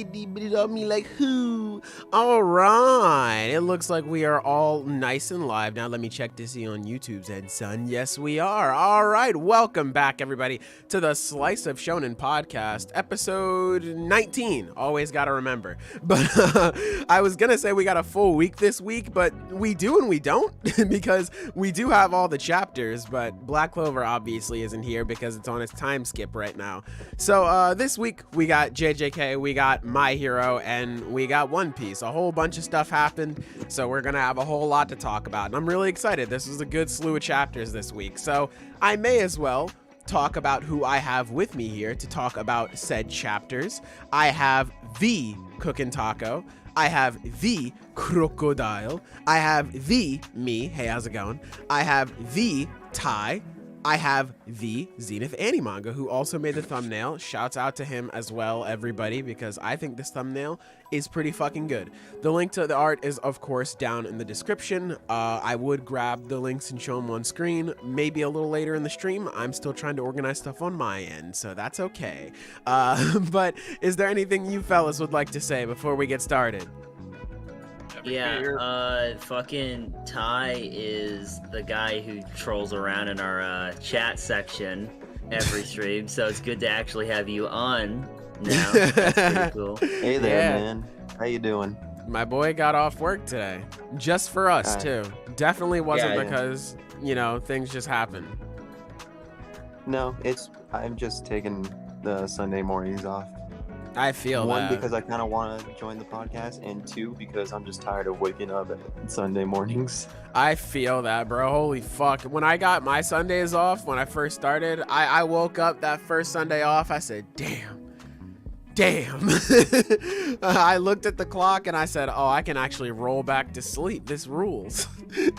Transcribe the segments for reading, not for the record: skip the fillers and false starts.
but it on me like who? All right. It looks like we are all nice and live. Now let me check to see on YouTube's end, son. Yes, we are. All right. Welcome back, everybody, to the Slice of Shonen podcast, episode 19. Always got to remember. But I was going to say we got a full week this week, but we do and we don't because we do have all the chapters, but Black Clover obviously isn't here because it's on its time skip right now. So this week we got JJK, we got My Hero, and we got One Piece. A whole bunch of stuff happened, so we're gonna have a whole lot to talk about, and I'm really excited. This was a good slew of chapters this week, so I may as well talk about who I have with me here to talk about said chapters. I have the Cookin' Taco, I have the Crocodile, I have the me, hey, how's it going? I have the Tai, I have the Zenith Annie manga, who also made the thumbnail. Shouts out to him as well, everybody, because I think this thumbnail is pretty fucking good. The link to the art is, of course, down in the description. I would grab the links and show them on screen, maybe a little later in the stream. I'm still trying to organize stuff on my end, so that's okay. But is there anything you fellas would like to say before we get started? Yeah, fucking Ty is the guy who trolls around in our chat section every stream, so it's good to actually have you on now. That's pretty cool. Hey there, man. How you doing? My boy got off work today, just for us too. Definitely wasn't because, you know, things just happen. No, I'm just taking the Sunday mornings off. I feel One, that. because I kind of want to join the podcast, and two, because I'm just tired of waking up at Sunday mornings. I feel that, bro. Holy fuck. When I got my Sundays off, when I first started, I woke up that first Sunday off. I said, damn. I looked at the clock and I said, oh, I can actually roll back to sleep. This rules.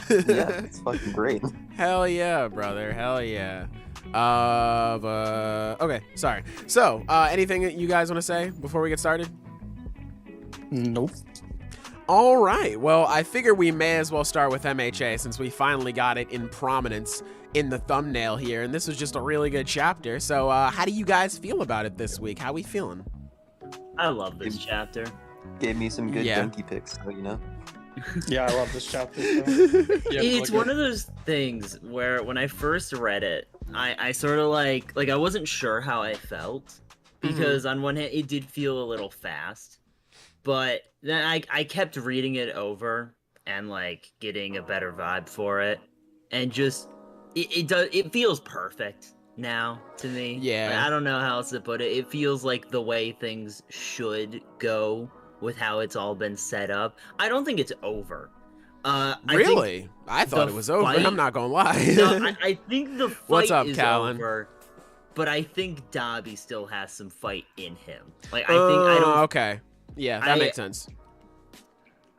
Yeah, it's fucking great. Hell yeah, brother. Hell yeah. Okay, sorry. So, anything that you guys want to say before we get started? Nope. All right. Well, I figure we may as well start with MHA since we finally got it in prominence in the thumbnail here, and this was just a really good chapter. So, how do you guys feel about it this week? How we feeling? I love this chapter. Gave me some good donkey picks, so, you know. Yeah, I love this chapter. It's one of those things where when I first read it, I sort of like I wasn't sure how I felt because on one hand it did feel a little fast, but then I kept reading it over and like getting a better vibe for it, and just it feels perfect now to me. Yeah, like, I don't know how else to put it. It feels like the way things should go with how it's all been set up. I don't think it's over. Really? I thought it was over. I'm not gonna lie. No, I think the fight What's up, is Callan? over, but I think Dobby still has some fight in him. Like I don't. Okay. Yeah, that makes sense.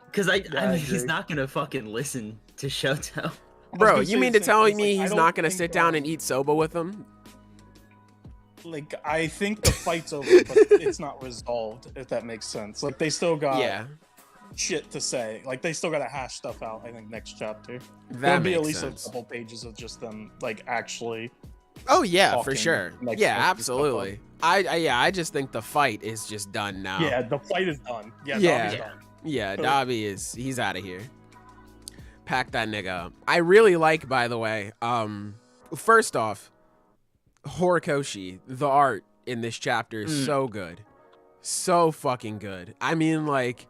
Because I mean, he's not gonna fucking listen to Shoto. Bro, you mean to tell me he's not gonna sit down and eat soba with him? Like, I think the fight's over, but it's not resolved, if that makes sense. Like, they still got shit to say. Like, they still gotta hash stuff out, I think, next chapter. There'll be at least a couple pages of just them, like, actually... Oh, yeah, talking, for sure. like, yeah, absolutely. I just think the fight is just done now. Yeah, the fight is done. Yeah, Dobby's done. Yeah, Dobby he's out of here. Pack that nigga up. I really like, by the way, first off, Horikoshi, the art in this chapter is so good. So fucking good. I mean, like,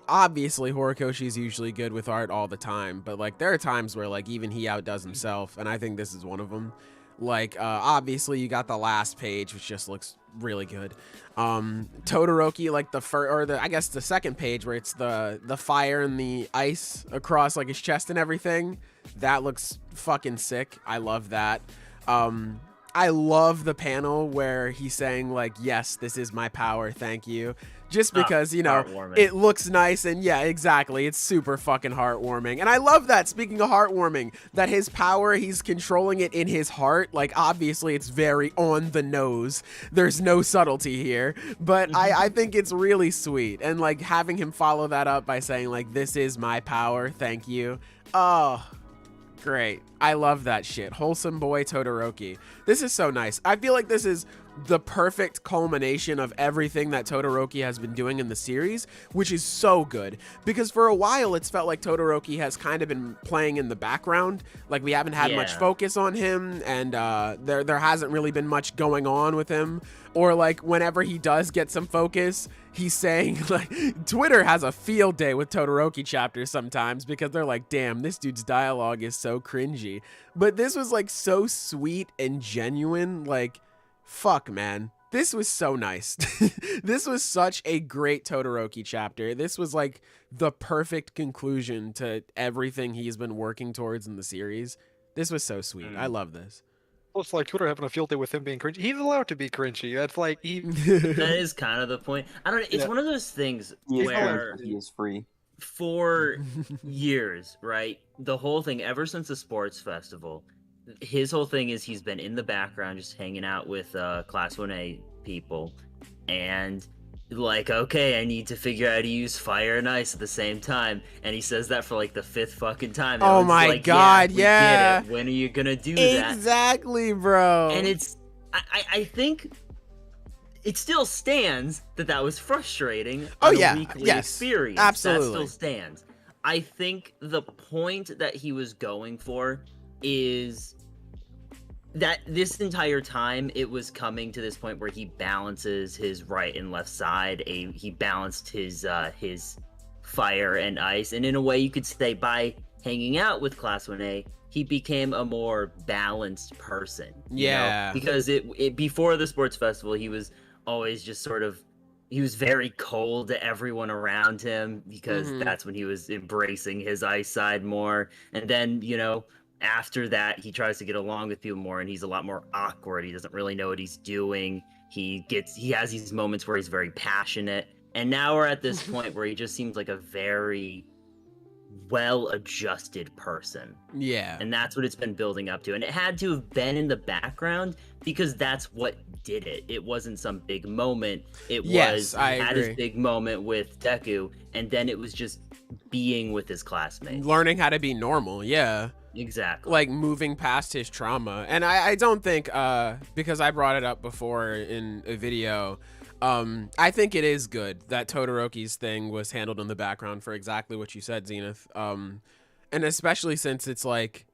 obviously Horikoshi is usually good with art all the time, but like there are times where like even he outdoes himself, and I think this is one of them. Like, obviously you got the last page, which just looks really good. Todoroki, like I guess the second page where it's the fire and the ice across like his chest and everything. That looks fucking sick. I love that. I love the panel where he's saying like, yes, this is my power, thank you. Just because, you know, it looks nice, and yeah, exactly, it's super fucking heartwarming. And I love that, speaking of heartwarming, that his power, he's controlling it in his heart. Like, obviously it's very on the nose, there's no subtlety here, but I think it's really sweet. And like having him follow that up by saying like, this is my power, thank you. Oh, great. I love that shit. Wholesome boy Todoroki. This is so nice. I feel like this is the perfect culmination of everything that Todoroki has been doing in the series, which is so good. Because for a while, it's felt like Todoroki has kind of been playing in the background. Like, we haven't had much focus on him, and there hasn't really been much going on with him. Or, like, whenever he does get some focus, he's saying, like, Twitter has a field day with Todoroki chapters sometimes because they're like, damn, this dude's dialogue is so cringy. But this was, like, so sweet and genuine. Like, fuck, man. This was so nice. This was such a great Todoroki chapter. This was, like, the perfect conclusion to everything he's been working towards in the series. This was so sweet. I love this. It's like Twitter having a field day with him being cringy. He's allowed to be cringy. That's like That is kind of the point. I don't know. It's one of those things where he is free. For years, right? The whole thing, ever since the sports festival, his whole thing is he's been in the background just hanging out with Class 1A people. And like, okay, I need to figure out how to use fire and ice at the same time. And he says that for like the 5th fucking time. Oh my like, god, yeah. When are you gonna do that? Exactly, bro. And it's, I think it still stands that was frustrating on a weekly experience. Absolutely. That still stands. I think the point that he was going for is that this entire time it was coming to this point where he balances his right and left side. He balanced his fire and ice, and in a way you could say by hanging out with Class 1A, he became a more balanced person. You know? Because it before the sports festival, he was always just sort of, he was very cold to everyone around him because that's when he was embracing his ice side more. And then, you know, after that, he tries to get along with people more, and he's a lot more awkward. He doesn't really know what he's doing. He has these moments where he's very passionate. And now we're at this point where he just seems like a very well-adjusted person. Yeah. And that's what it's been building up to. And it had to have been in the background because that's what did it. It wasn't some big moment. It was, he had his big moment with Deku, and then it was just being with his classmates. Learning how to be normal, yeah. Exactly. Like moving past his trauma. And I don't think, because I brought it up before in a video, I think it is good that Todoroki's thing was handled in the background for exactly what you said, Zenith. And especially since it's like,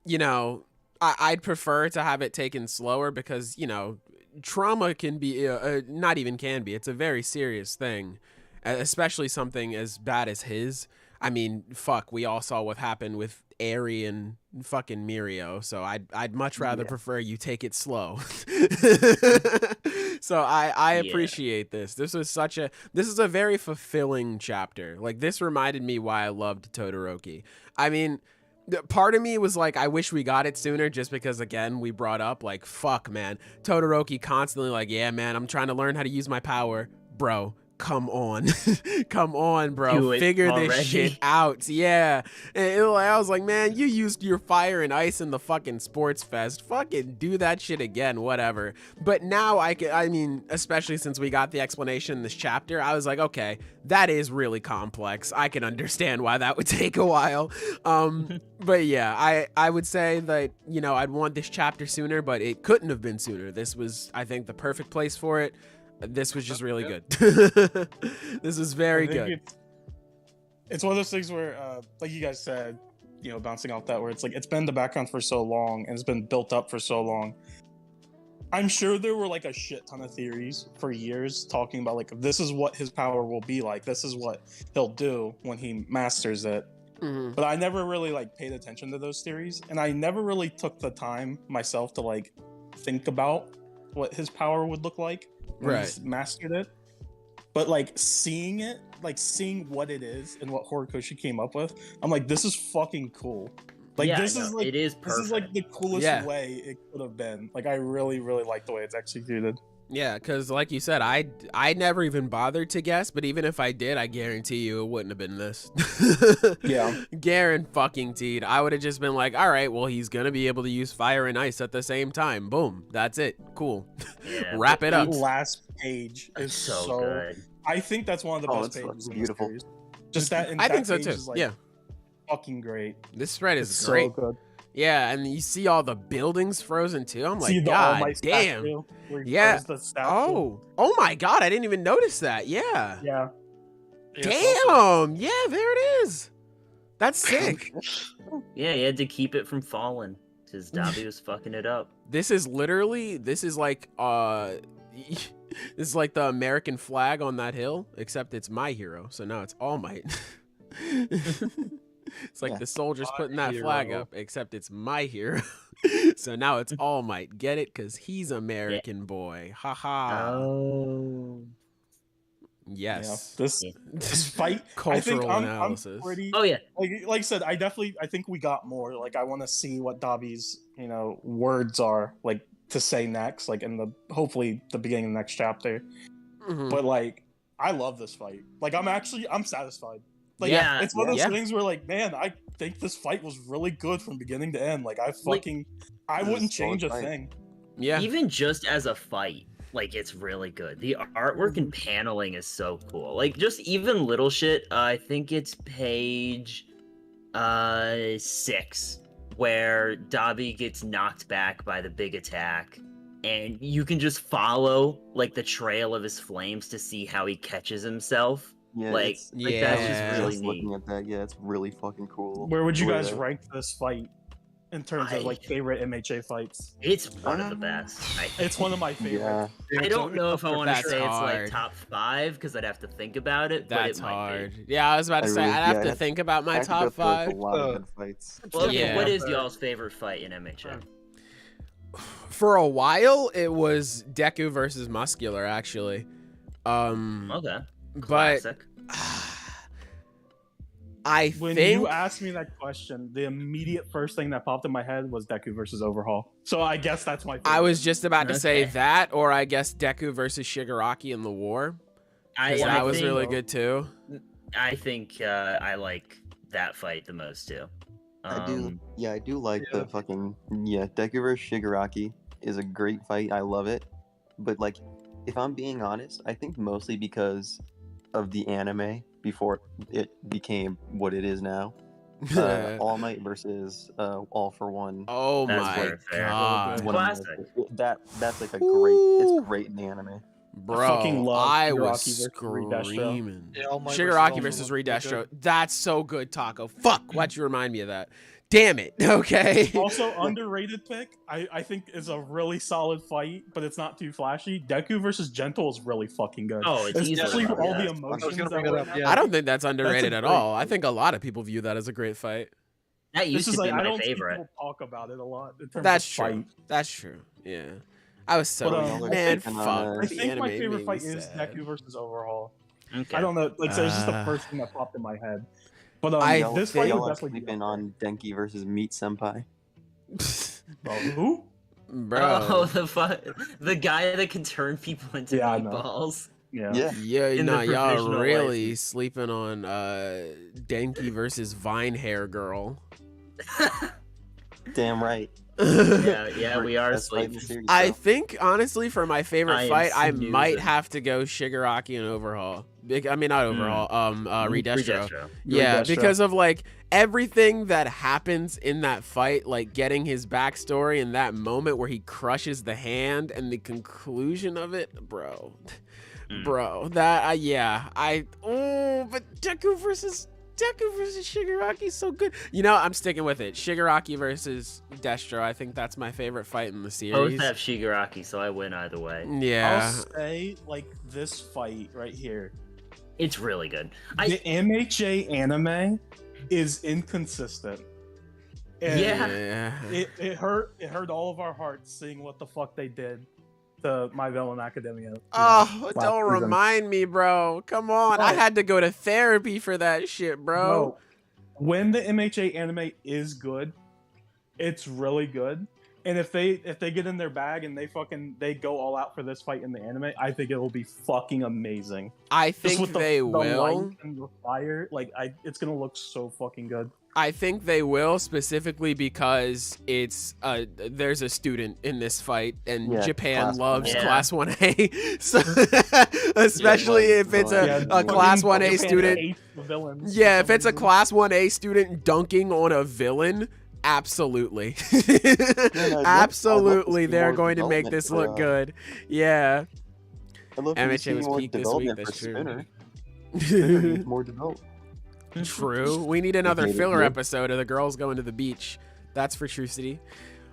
you know, I'd prefer to have it taken slower because, you know, trauma can be, not even can be, it's a very serious thing, especially something as bad as his. I mean, fuck, we all saw what happened with Eri and fucking Mirio, so I'd much rather prefer you take it slow. So I appreciate this. This is a very fulfilling chapter. Like, this reminded me why I loved Todoroki. I mean, part of me was like, I wish we got it sooner, just because, again, we brought up, like, fuck, man, Todoroki constantly like, yeah, man, I'm trying to learn how to use my power. Bro, come on. Come on, bro. Figure this shit out. Yeah. And I was like, man, you used your fire and ice in the fucking sports fest. Fucking do that shit again, whatever. But now I mean, especially since we got the explanation in this chapter, I was like, okay, that is really complex. I can understand why that would take a while. But yeah, I would say that, you know, I'd want this chapter sooner, but it couldn't have been sooner. This was, I think, the perfect place for it. This was just really good. This is very good. It's one of those things where, like you guys said, you know, bouncing off that, where it's like, it's been in the background for so long and it's been built up for so long. I'm sure there were like a shit ton of theories for years talking about like, this is what his power will be like. This is what he'll do when he masters it. But I never really like paid attention to those theories. And I never really took the time myself to like think about what his power would look like. He's mastered it, but like seeing it, like seeing what it is and what Horikoshi came up with, I'm like, this is fucking cool. Like, this is like, this is like the coolest way it could have been. Like, I really, really like the way it's executed. Yeah, because like you said, I never even bothered to guess, but even if I did, I guarantee you it wouldn't have been this. Yeah. Guaranteed. I would have just been like, all right, well, he's going to be able to use fire and ice at the same time. Boom. That's it. Cool. Yeah, wrap it up. The last page is so good. I think that's one of the best pages. Beautiful. Just that. I think so too. Like, fucking great. This spread is great. So good. Yeah, and you see all the buildings frozen too. I'm See like, the All God Might damn. statue where he Yeah. froze the statue? Oh my God, I didn't even notice that. Yeah. Yeah. Yeah, it's awesome. Damn. Yeah, there it is. That's sick. Yeah, he had to keep it from falling because Dabi was fucking it up. This is like this is like the American flag on that hill, except it's my hero. So now it's All Might. It's like Yeah. the soldiers putting that Hero. flag up, except it's my hero. So now it's All Might. Get it? Because he's American boy. Haha. Oh. Yes. Yeah. This fight, Cultural I think analysis. I'm pretty, Oh yeah. like I said, I think we got more. Like I want to see what Dabi's words are like to say next, like in the hopefully the beginning of the next chapter. Mhm. But like I love this fight. Like I'm satisfied. Like Yeah. it's one of those Yeah. things where like, man, I think this fight was really good from beginning to end. Like I wouldn't was a change a solid fight. thing. Yeah. Even just as a fight, like it's really good. The artwork and paneling is so cool. Like just even little shit. I think it's page 6 where Dabi gets knocked back by the big attack, and you can just follow like the trail of his flames to see how he catches himself. Yeah, Like, it's, that's Yeah. just really just neat. looking at that, yeah, it's really fucking cool. Where would you The way guys that- rank this fight in terms of like favorite MHA fights? It's one of the best. I think. It's one of my favorites. Yeah, I don't know if I want to That's say it's hard. like top 5 because I'd have to think about it. That's but it might hard. Be. Yeah, I was about to I say really- I'd have yeah, to I'd think about my I could go top through, like, 5. a lot of good fights. Well, Yeah. what is y'all's favorite fight in MHA? For a while, it was Deku versus Muscular, actually. Okay. But Classic. I When think you asked me that question, the immediate first thing that popped in my head was Deku versus Overhaul. So I guess that's my favorite. I was just about to say Okay. that, or I guess Deku versus Shigaraki in the war. 'Cause that was think- really good too. I think I like that fight the most too. I do, I do like yeah. the fucking Deku vs Shigaraki is a great fight. I love it, but like, if I'm being honest, I think mostly because of the anime before it became what it is now. All Might versus All for One. Oh That's my fair, fair. god, One of Classic. that's like a great. Ooh. It's great in the anime. bro! fucking love I Shigaraki was versus Reed Destro. screaming. Yeah, All Might Shigaraki versus versus All Reed for One, Destro. good. That's so good, Taco. Fuck, why'd you remind me of that? Damn it. Okay. Also underrated pick. I think is a really solid fight, but it's not too flashy. Deku versus Gentle is really fucking good. Oh, it's Especially easily with all the yeah. emotions. I was gonna that bring it were up, in yeah. that. I don't think that's underrated at great all. I fight. think a lot of people view that as a great fight. That This used is to like be I my don't see favorite. people talk about it a lot in terms That's of true. fight. That's true. Yeah. I was so But, man. taking Fuck. on, I the think my anime favorite made fight me is sad. Deku versus Overhaul. Okay. I don't know, like so it's just the Uh, first thing that popped in my head. But I this think- fight y'all would are definitely be sleeping up on Denki versus Meat Senpai. there. Who? Bro. Oh, the guy that can turn people into Yeah, I know. meatballs. Yeah. Yeah, Yeah, In the no, y'all provisional really license. sleeping on Denki versus Vine Hair Girl. damn right. Yeah, we are Best fight in the sleeping. series, I though. think honestly, for my favorite I am fight, I might snoozing. have to go Shigaraki and Overhaul. I mean, not Overhaul. Redestro. Redestro. Yeah, Redestro. because of like everything that happens in that fight, like getting his backstory and that moment where he crushes the hand and the conclusion of it, bro. Mm. Bro, that but Deku versus Shigaraki is so good. You know, I'm sticking with it. Shigaraki versus Destro. I think that's my favorite fight in the Both series. have Shigaraki, so I win either way. Yeah. I'll say like this fight right here. It's really good. The MHA anime is inconsistent. And Yeah. it hurt all of our hearts seeing what the fuck they did to My Villain Academia. Oh, last don't season. remind me, bro. Come on. I Bro. had to go to therapy for that shit, bro. No, when the MHA anime is good, it's really good. And if they get in their bag and they go all out for this fight in the anime, I think it will be fucking amazing. I Just think with they the will. light and the fire, it's gonna look so fucking good. I think they will, specifically because it's there's a student in this fight, and Yeah, Japan class loves 1A. Class 1A, so especially if it's a Class 1A Japan student. hates the villains Yeah, for if it's a some reason. Class 1A student dunking on a villain, Absolutely. Man, Absolutely, they're more going to make development this for, look good. Yeah. I'd love to MHA see was more peaked this week, development that's for true. Spinner. Spinner needs more development. True. We need another made it filler good. episode of the girls going to the beach. That's for True City.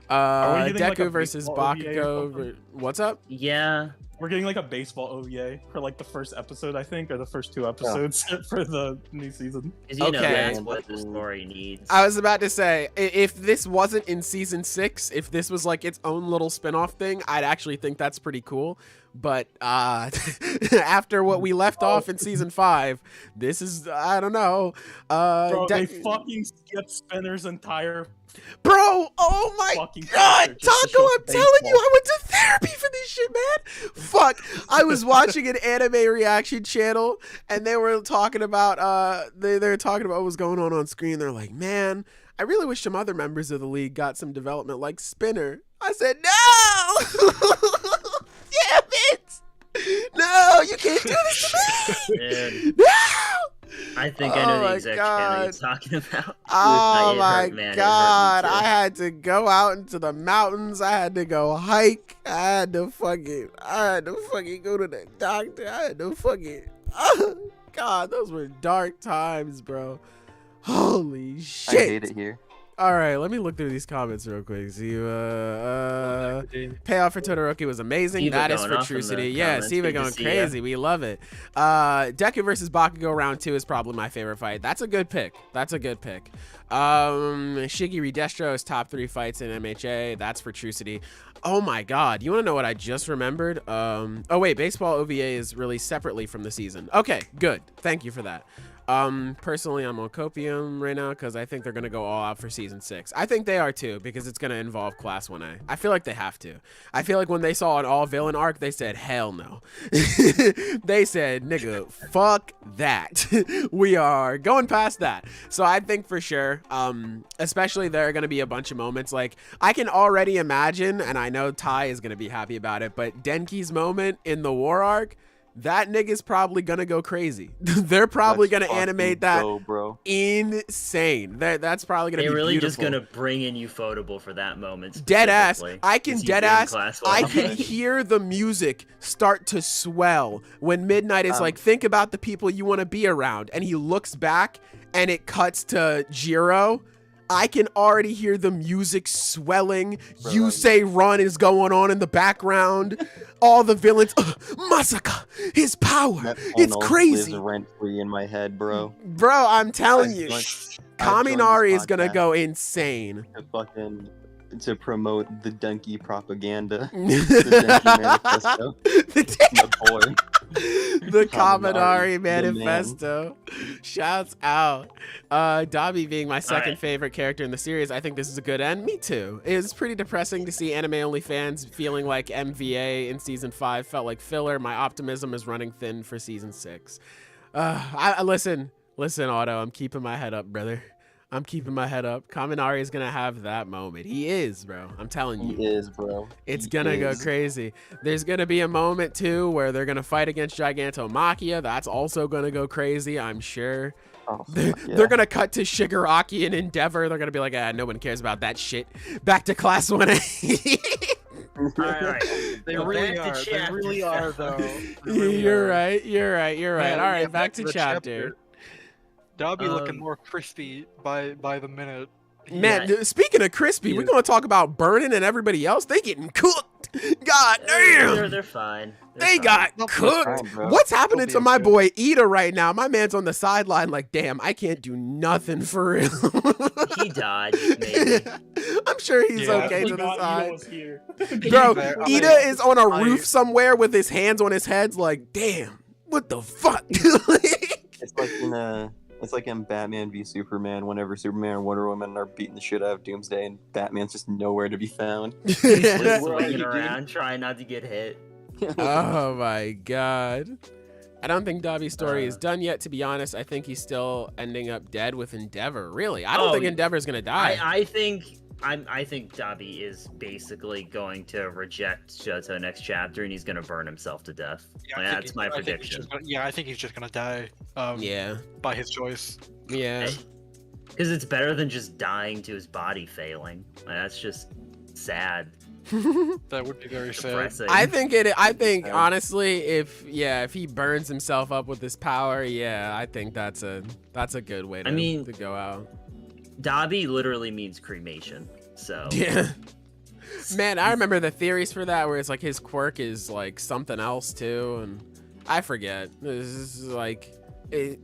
Are we getting, like, Deku a versus baseball OVA or Bakugo. something? What's up? Yeah. We're getting like a baseball OVA for like the first episode, I think, or the first 2 episodes for the new season. 'Cause you know Okay. that's what the story needs. I was about to say, if this wasn't in season 6, if this was like its own little spin-off thing, I'd actually think that's pretty cool. But after what we left off in season 5, this is, I don't know. Bro, they fucking skipped Spinner's entire Bro, oh my fucking god, character just to Taco, show I'm telling you, baseball. I went to therapy for this shit, man. Fuck, I was watching an anime reaction channel, and they were talking about, they were talking about what was going on screen. They're like, man, I really wish some other members of the league got some development like Spinner. I said, no! Damn it! No, you can't do this to me! Dude, No! I think I know Oh the my exact channel you're God. talking about. Oh It my hurt, man, it hurt me god, too. I had to go out into the mountains. I had to go hike. I had to fucking go to the doctor. I had to fucking, oh, god, those were dark times, bro. Holy I shit. hate it here. All right, let me look through these comments real quick. See, payoff for Todoroki was amazing. Siva that is going for off True in the City. Yeah, comments. Siva Good to going see ya. crazy. We love it. Deku versus Bakugo round 2 is probably my favorite fight. That's a good pick. That's a good pick. Shigiri Destro's top 3 fights in MHA. That's for True City. Oh my god, you want to know what I just remembered? Oh wait, baseball OVA is released separately from the season. Okay, good. Thank you for that. Personally, I'm on Copium right now because I think they're going to go all out for season 6. I think they are too because it's going to involve Class 1A. I feel like they have to. I feel like when they saw an all-villain arc, they said, hell no. They said, nigga, fuck that. We are going past that. So I think for sure, especially there are going to be a bunch of moments. Like, I can already imagine, and I know Ty is going to be happy about it, but Denki's moment in the war arc, that nigga's probably gonna go crazy. They're probably Let's gonna animate fucking that go, bro. insane. That's probably gonna They're be really beautiful. just gonna bring in Ufotable for that moment. Dead ass. specifically, I can 'cause he's dead in ass. Class I 1. can hear the music start to swell when Midnight is like, think about the people you want to be around, and he looks back and it cuts to Jiro. I can already hear the music swelling. Bro, You Say Run is going on in the background. All the villains. Masaka, his power. That It's panel crazy. lives rent-free in my head, bro. Bro, I'm telling you. I've joined Kaminari this is going to podcast go insane. to promote the donkey propaganda. The the donkey manifesto. My boy. Kaminari the manifesto. Shouts out. Dobby being my second Alright. favorite character in the series. I think this is a good end. Me too. It's pretty depressing to see anime only fans feeling like MVA in season 5 felt like filler. My optimism is running thin for season 6. Listen, Otto, I'm keeping my head up, brother. I'm keeping my head up. Kaminari is gonna have that moment. He is, bro. I'm telling you. He is, bro. It's He gonna go is. crazy. There's gonna be a moment too where they're gonna fight against Gigantomachia. That's also gonna go crazy, I'm sure. Oh, They're, fuck yeah. they're gonna cut to Shigaraki and Endeavor. They're gonna be like, no one cares about that shit. Back to Class 1A. Alright. They Go really back to are. They chapter, really are, fellas. though. They really You're are. right. You're right. All Man, right, yeah, back to the chapter. Dobby looking Um, more crispy by the minute. Man, Yeah. speaking of crispy, we're Yeah. gonna talk about Burning and everybody else. They getting cooked. God damn. They're fine. They're They fine. got They'll be cooked. fine, bro. What's happening They'll to be my okay. boy Ida right now? My man's on the sideline like, damn, I can't do nothing for real. He died, maybe. I'm sure he's Yeah. okay I to the forgot Ida side. was here. Bro, Fair. Ida is on a I- roof somewhere with his hands on his head like, damn, what the fuck? It's like in Batman v Superman. Whenever Superman and Wonder Woman are beating the shit out of Doomsday, and Batman's just nowhere to be found. Just Where are swinging you, dude? around, trying not to get hit. Oh my god. I don't think Dobby's story is Uh, done yet, to be honest. I think he's still ending up dead with Endeavor. Really? I don't Oh, think Endeavor's gonna die. I think Dobby is basically going to reject Shoto next chapter, and he's going to burn himself to death. Yeah, Like, that's my I think he's prediction. just gonna- I think he's just gonna die. Yeah. By his choice. Yeah. Because it's better than just dying to his body failing. Like, that's just sad. That would be very sad. Depressing. I think honestly, if he burns himself up with his power, I think that's a good way to go out. Dabi literally means cremation, so Yeah. Man, I remember the theories for that where it's like his quirk is like something else too, and I forget. This is like, is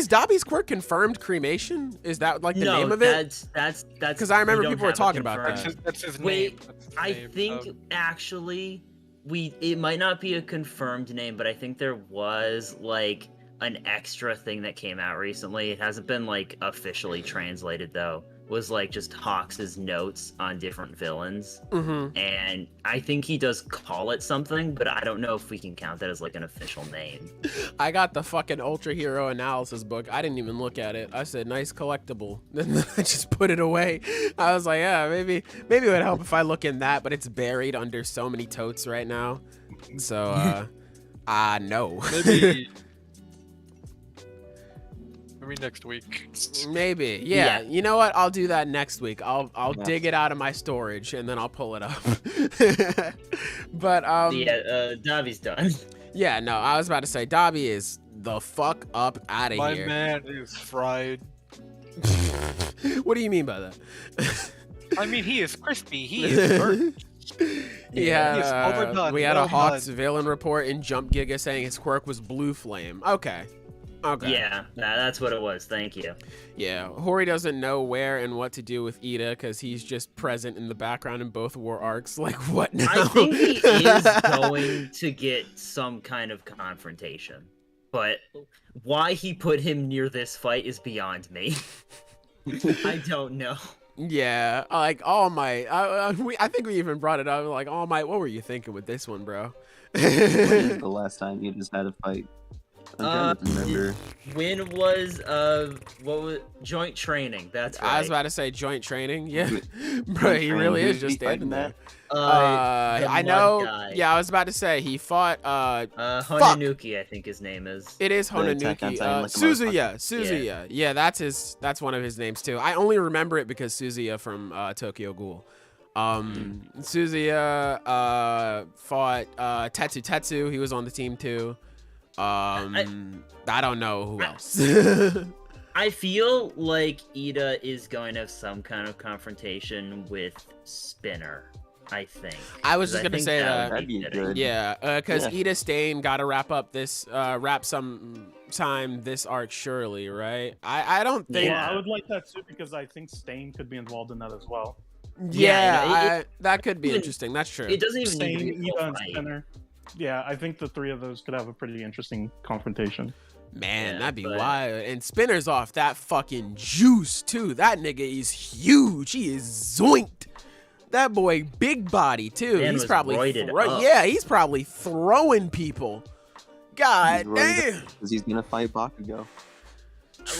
Dabi's quirk confirmed cremation? Is that like the name of it? That's because I remember people were talking about that. That's his Wait, name. That's his I name. think actually it might not be a confirmed name, but I think there was like an extra thing that came out recently. It hasn't been like officially translated though. Was like just Hawks' notes on different villains, and I think he does call it something, but I don't know if we can count that as like an official name. I got the fucking Ultra Hero analysis book. I didn't even look at it. I said nice collectible, then I just put it away. I was like, yeah, maybe it would help if I look in that, but it's buried under so many totes right now. So no. Maybe next week. Maybe, yeah. You know what? I'll do that next week. I'll dig it out of my storage and then I'll pull it up. But Dabi's done. Yeah, no, I was about to say Dabi is the fuck up out of here. My man is fried. What do you mean by that? I mean, he is crispy. He is burnt. Yeah, overdone. we had Well a Hawks done. villain report in Jump Giga saying his quirk was Blue Flame. Okay. Yeah, that's what it was. Thank you. Yeah, Hori doesn't know where and what to do with Ida because he's just present in the background in both war arcs. Like, what now? I think he is going to get some kind of confrontation, but why he put him near this fight is beyond me. I don't know. Yeah, like All Might. I think we even brought it up. Like, All Might, what were you thinking with this one, bro? When is the last time you just had a fight? I'm trying to remember. When was what was joint training? That's right. I was about to say joint training. Yeah, bro, he really is just standing there. I know. Guy. Yeah, I was about to say he fought. Honanuki, I think his name is. It is The Attack on Honanuki. Titan, like a Suzuya. Yeah, that's one of his names too. I only remember it because Suzuya from Tokyo Ghoul. Suzuya fought Tetsu. He was on the team too. I don't know who else. I feel like Ida is going to have some kind of confrontation with Spinner. I think. I was just gonna say that. That'd be good. Yeah, because Ida Stain got to wrap up this, sometime this arc, surely, right? I don't think. Yeah, I would like that too because I think Stain could be involved in that as well. Yeah, that could be interesting. That's true. It doesn't even Stain, need to be a Ida, and fight. Spinner. Yeah, I think the three of those could have a pretty interesting confrontation. Man, Yeah, that'd be but- wild. And Spinner's off that fucking juice too. That nigga is huge. He is zoinked. That boy, big body too. Man He's was probably roided up. yeah. He's probably throwing people. God damn. Because he's gonna fight Bakugo.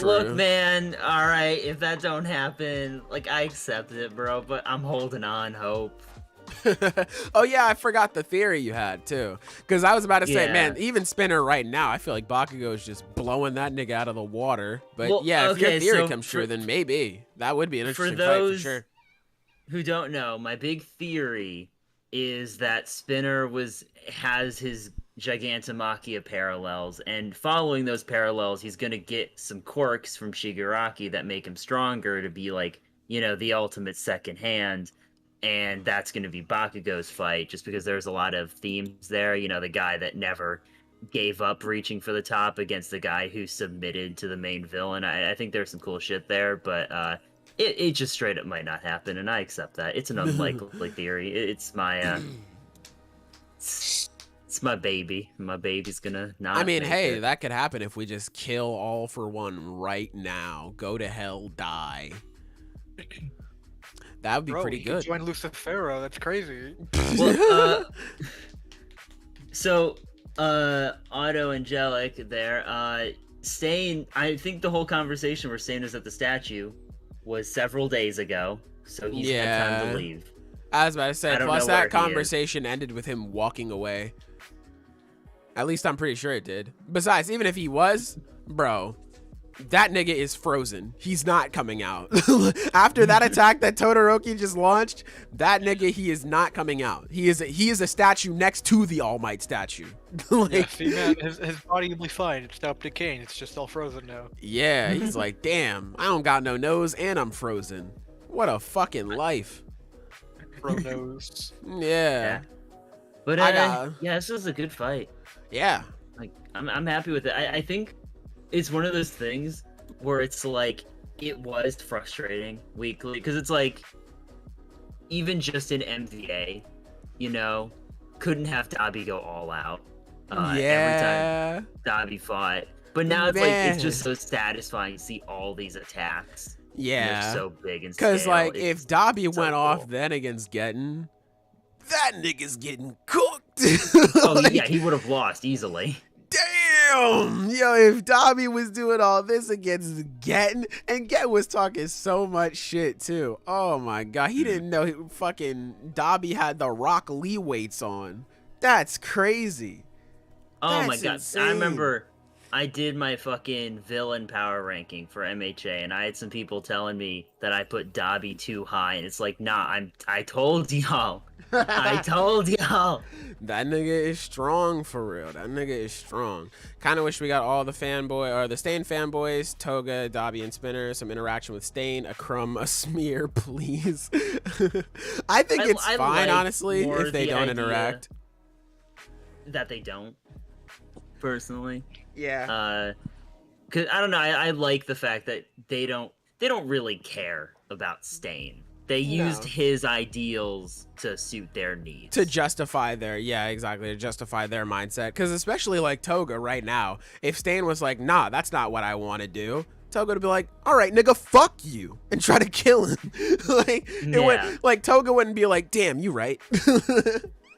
Look, man. All right, if that don't happen, like I accept it, bro. But I'm holding on hope. Oh yeah, I forgot the theory you had too. Because I was about to say, Yeah. man, even Spinner right now, I feel like Bakugo is just blowing that nigga out of the water. But Well, yeah, if your okay, theory so comes true, then maybe that would be an For interesting fight for those sure. who don't know, my big theory is that Spinner has his Gigantomachia parallels, and following those parallels, he's gonna get some quirks from Shigaraki that make him stronger to be like, the ultimate second hand. And that's going to be Bakugo's fight, just because there's a lot of themes there. The guy that never gave up reaching for the top against the guy who submitted to the main villain. I think there's some cool shit there, but it just straight up might not happen, and I accept that. It's an unlikely theory. It's my it's my baby. My baby's gonna not. I mean, make hey, it. that could happen if we just kill All for One right now. Go to hell, die. That would be Bro, pretty he could good. join Lucifero. That's crazy. Well, so Auto Angelic there, Stain, I think the whole conversation where Stain was at the statue was several days ago, so he's had time Yeah. to leave. I was about to say, I don't plus know where that he is. conversation ended with him walking away. At least I'm pretty sure it did. Besides, even if he was, bro, that nigga is frozen. He's not coming out. After that attack that Todoroki just launched, that nigga, he is not coming out. He is a statue next to the All Might statue. Like, yeah, see, man, his body will be fine. It's stopped decaying. It's just all frozen now. yeah, he's like, damn, I don't got no nose and I'm frozen. What a fucking life. Fronos. Yeah. But yeah, this was a good fight. Yeah. Like I'm happy with it. I think it's one of those things where it's like it was frustrating weekly because it's like even just in MVA, you know, couldn't have Dabi go all out. Every time Dabi fought, but now it's like it's just so satisfying to see all these attacks. Yeah, they're so big and because like if Dabi went so off cool. then against Getten, that nigga's getting cooked. Oh Like, yeah, he would have lost easily. Damn, yo, if Dabi was doing all this against Getten, and Getten was talking so much shit too. Oh my god, he didn't know fucking Dabi had the Rock Lee weights on. That's crazy. Oh my That's god, insane. I remember I did my fucking villain power ranking for MHA, and I had some people telling me that I put Dabi too high, and it's like, nah, I told y'all. I told y'all. That nigga is strong for real. That nigga is strong. Kind of wish we got all the the Stain fanboys, Toga, Dabi, and Spinner, some interaction with Stain, a crumb, a smear, please. I think it's fine, like honestly, more if they the don't idea interact. That they don't, personally. Yeah. Cause I don't know. I like the fact that they don't really care about Stain. They used his ideals to suit their needs. To justify their, to justify their mindset. Because especially like Toga right now, if Stain was like, nah, that's not what I want to do, Toga would be like, all right, nigga, fuck you, and try to kill him. Like Toga wouldn't be like, damn, you right.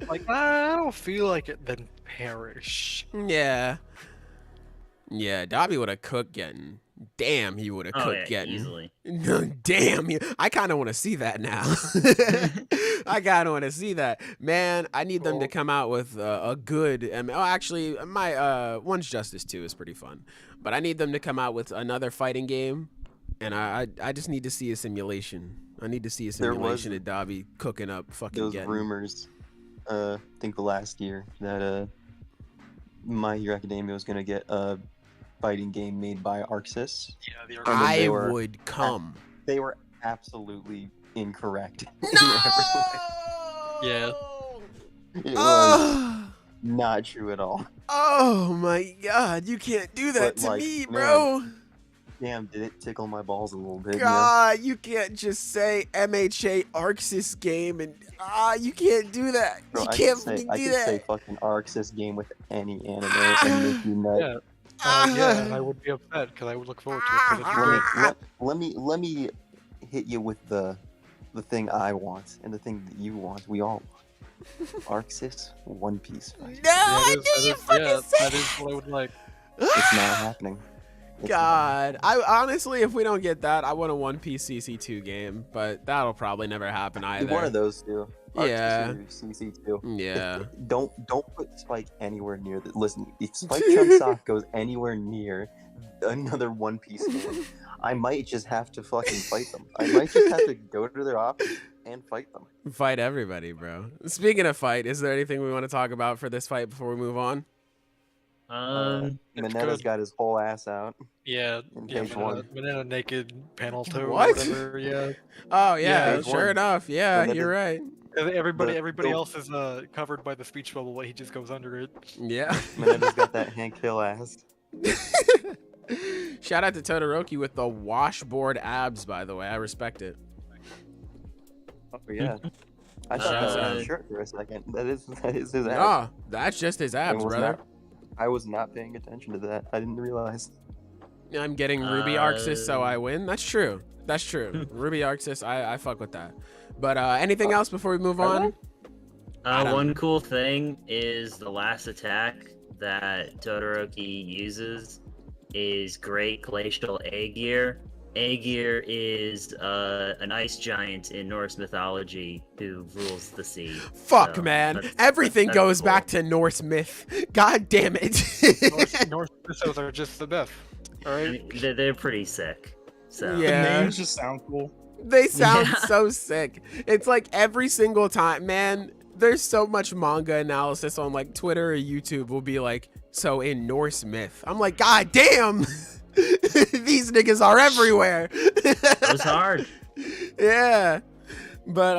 Like, I don't feel like it, then perish. Yeah. Yeah, Dabi would have cooked Getten. Damn, he would have cooked Getten. Easily. Damn, I kind of want to see that now. I kind of want to see that. Man, I need them to come out with a good... actually, my One's Justice 2 is pretty fun. But I need them to come out with another fighting game. And I just need to see a simulation. I need to see a simulation of Dabi cooking up fucking Getten. Those rumors, I think the last year, that My Hero Academia was going to get a fighting game made by Arxis. Yeah, the I would come. They were absolutely incorrect. No! Yeah. It was not true at all. Oh my god, you can't do that to me, bro. Damn, did it tickle my balls a little bit? God, you can't just say MHA Arxis game and you can't do that. Bro, you can't do that. I could say fucking Arxis game with any anime and make you nut. Yeah. Yeah, and I would be upset because I would look forward to it. 'cause it's Let me hit you with the thing I want and the thing that you want. We all want. Arxis One Piece fight. No, I knew you fucking said that is what I would like. It's not happening. God, I honestly, if we don't get that, I want a One Piece CC2 game, but that'll probably never happen either. One of those two. Yeah. CC2. Yeah. Don't put Spike anywhere near the. Listen, if Spike Chunsoft goes anywhere near another One Piece game, I might just have to fucking fight them. I might just have to go to their office and fight them. Fight everybody, bro. Speaking of fight, is there anything we want to talk about for this fight before we move on? Manetta's got his whole ass out. Yeah, page one. Banana naked panel 2 What? or whatever, yeah. Oh yeah, page sure one. enough. Yeah, Manetta- you're right. Everybody else is covered by the speech bubble, but he just goes under it. Yeah. Manetta's got that Hank Hill ass. Shout out to Todoroki with the washboard abs, by the way. I respect it. Oh yeah. I thought that was his shirt for a second. That is his ass. Nah, that's just his abs, brother. I was not paying attention to that. I didn't realize. I'm getting Ruby Arxis, so I win. That's true. That's true. Ruby Arxis, I fuck with that. But anything else before we move on? One cool thing is the last attack that Todoroki uses is Great Glacial Aegir. Aegir is an ice giant in Norse mythology who rules the sea. Fuck, So, man. that's Everything goes cool. back to Norse myth. God damn it. Norse mythos are just the best. Right? I mean, they're pretty sick. So Yeah. The names just sound cool. They sound Yeah. so sick. It's like every single time, man, there's so much manga analysis on like Twitter or YouTube will be like, so in Norse myth. I'm like, God damn, these niggas are everywhere. it was hard. Yeah. But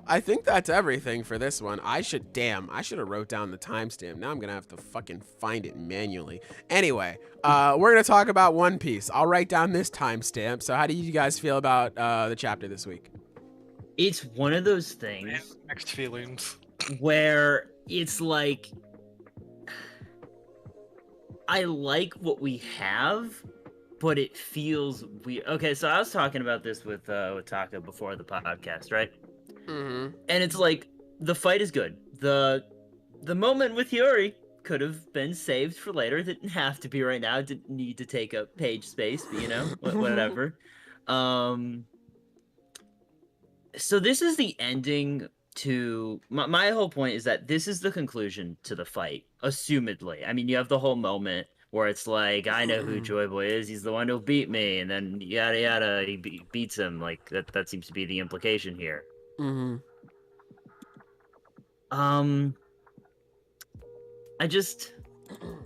I think that's everything for this one. I should have wrote down the timestamp. Now I'm gonna have to fucking find it manually. Anyway, we're gonna talk about One Piece. I'll write down this timestamp. So how do you guys feel about the chapter this week? It's one of those things Mixed feelings. where it's like I like what we have, but it feels weird. Okay, so I was talking about this with Taka before the podcast, right? Mm-hmm. And it's like the fight is good. The moment with Yuri could have been saved for later. It didn't have to be right now. It didn't need to take up page space, but you know, whatever. So this is the ending to my whole point is that this is the conclusion to the fight, assumedly. I mean, you have the whole moment where it's like, I know who Joy Boy is. He's the one who beat me, and then yada yada. He beats him. Like that seems to be the implication here. Mm-hmm.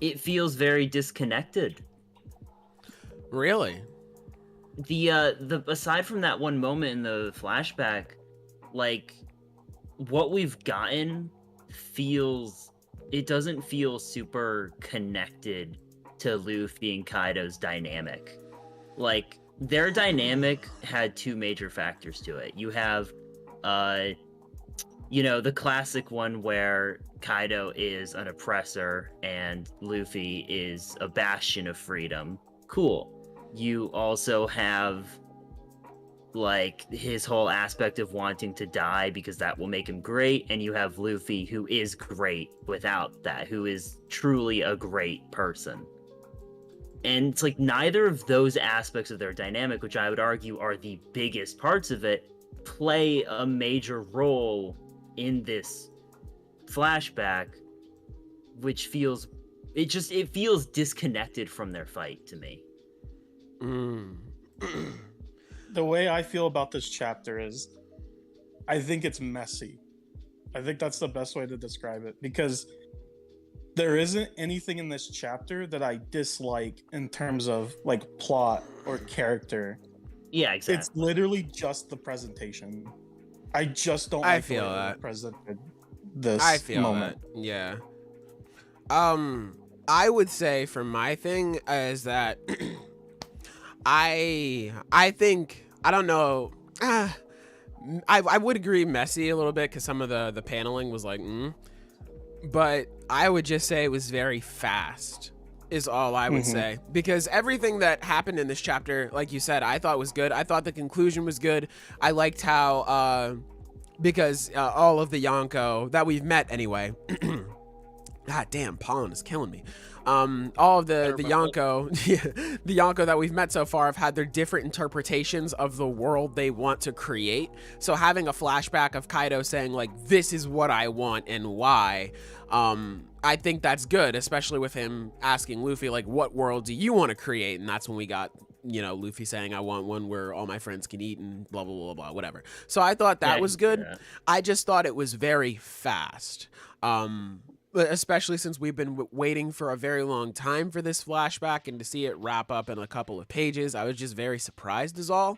It feels very disconnected. Really? The aside from that one moment in the flashback, like what we've gotten doesn't feel super connected to Luffy and Kaido's dynamic. Like their dynamic had two major factors to it. You have the classic one where Kaido is an oppressor and Luffy is a bastion of freedom. Cool. You also have like his whole aspect of wanting to die because that will make him great, and you have Luffy who is great without that, who is truly a great person. And it's like neither of those aspects of their dynamic, which I would argue are the biggest parts of it, play a major role in this flashback, which feels disconnected from their fight to me. The way I feel about this chapter is I think it's messy. I think that's the best way to describe it, because there isn't anything in this chapter that I dislike in terms of like plot or character. Yeah, exactly. It's literally just the presentation. I just don't I like feel the way that. they presented this I feel moment. that. Yeah. I would say for my thing is that I think, I don't know, I would agree messy a little bit because some of the paneling was like, but I would just say it was very fast is all I would say, because everything that happened in this chapter, like you said, I thought was good. I thought the conclusion was good. I liked how, because all of the Yonko that we've met anyway, God damn, pollen is killing me. All of the Yonko, the Yonko that we've met so far have had their different interpretations of the world they want to create. So having a flashback of Kaido saying like, this is what I want and why, I think that's good, especially with him asking Luffy like, what world do you want to create? And that's when we got, Luffy saying, I want one where all my friends can eat and blah, blah, blah, blah, whatever. So I thought that was good. Yeah. I just thought it was very fast. Especially since we've been waiting for a very long time for this flashback, and to see it wrap up in a couple of pages, I was just very surprised is all.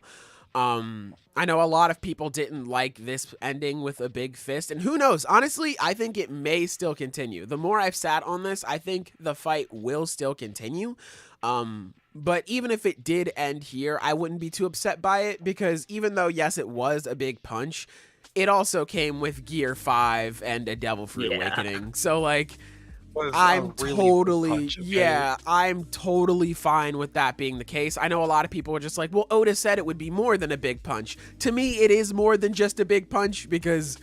I know a lot of people didn't like this ending with a big fist, and who knows, honestly, I think it may still continue. The more I've sat on this, I think the fight will still continue. But even if it did end here, I wouldn't be too upset by it, because even though, yes, it was a big punch, it also came with Gear 5 and a Devil Fruit Awakening. So, like, I'm totally, I'm totally fine with that being the case. I know a lot of people are just like, well, Oda said it would be more than a big punch. To me, it is more than just a big punch, because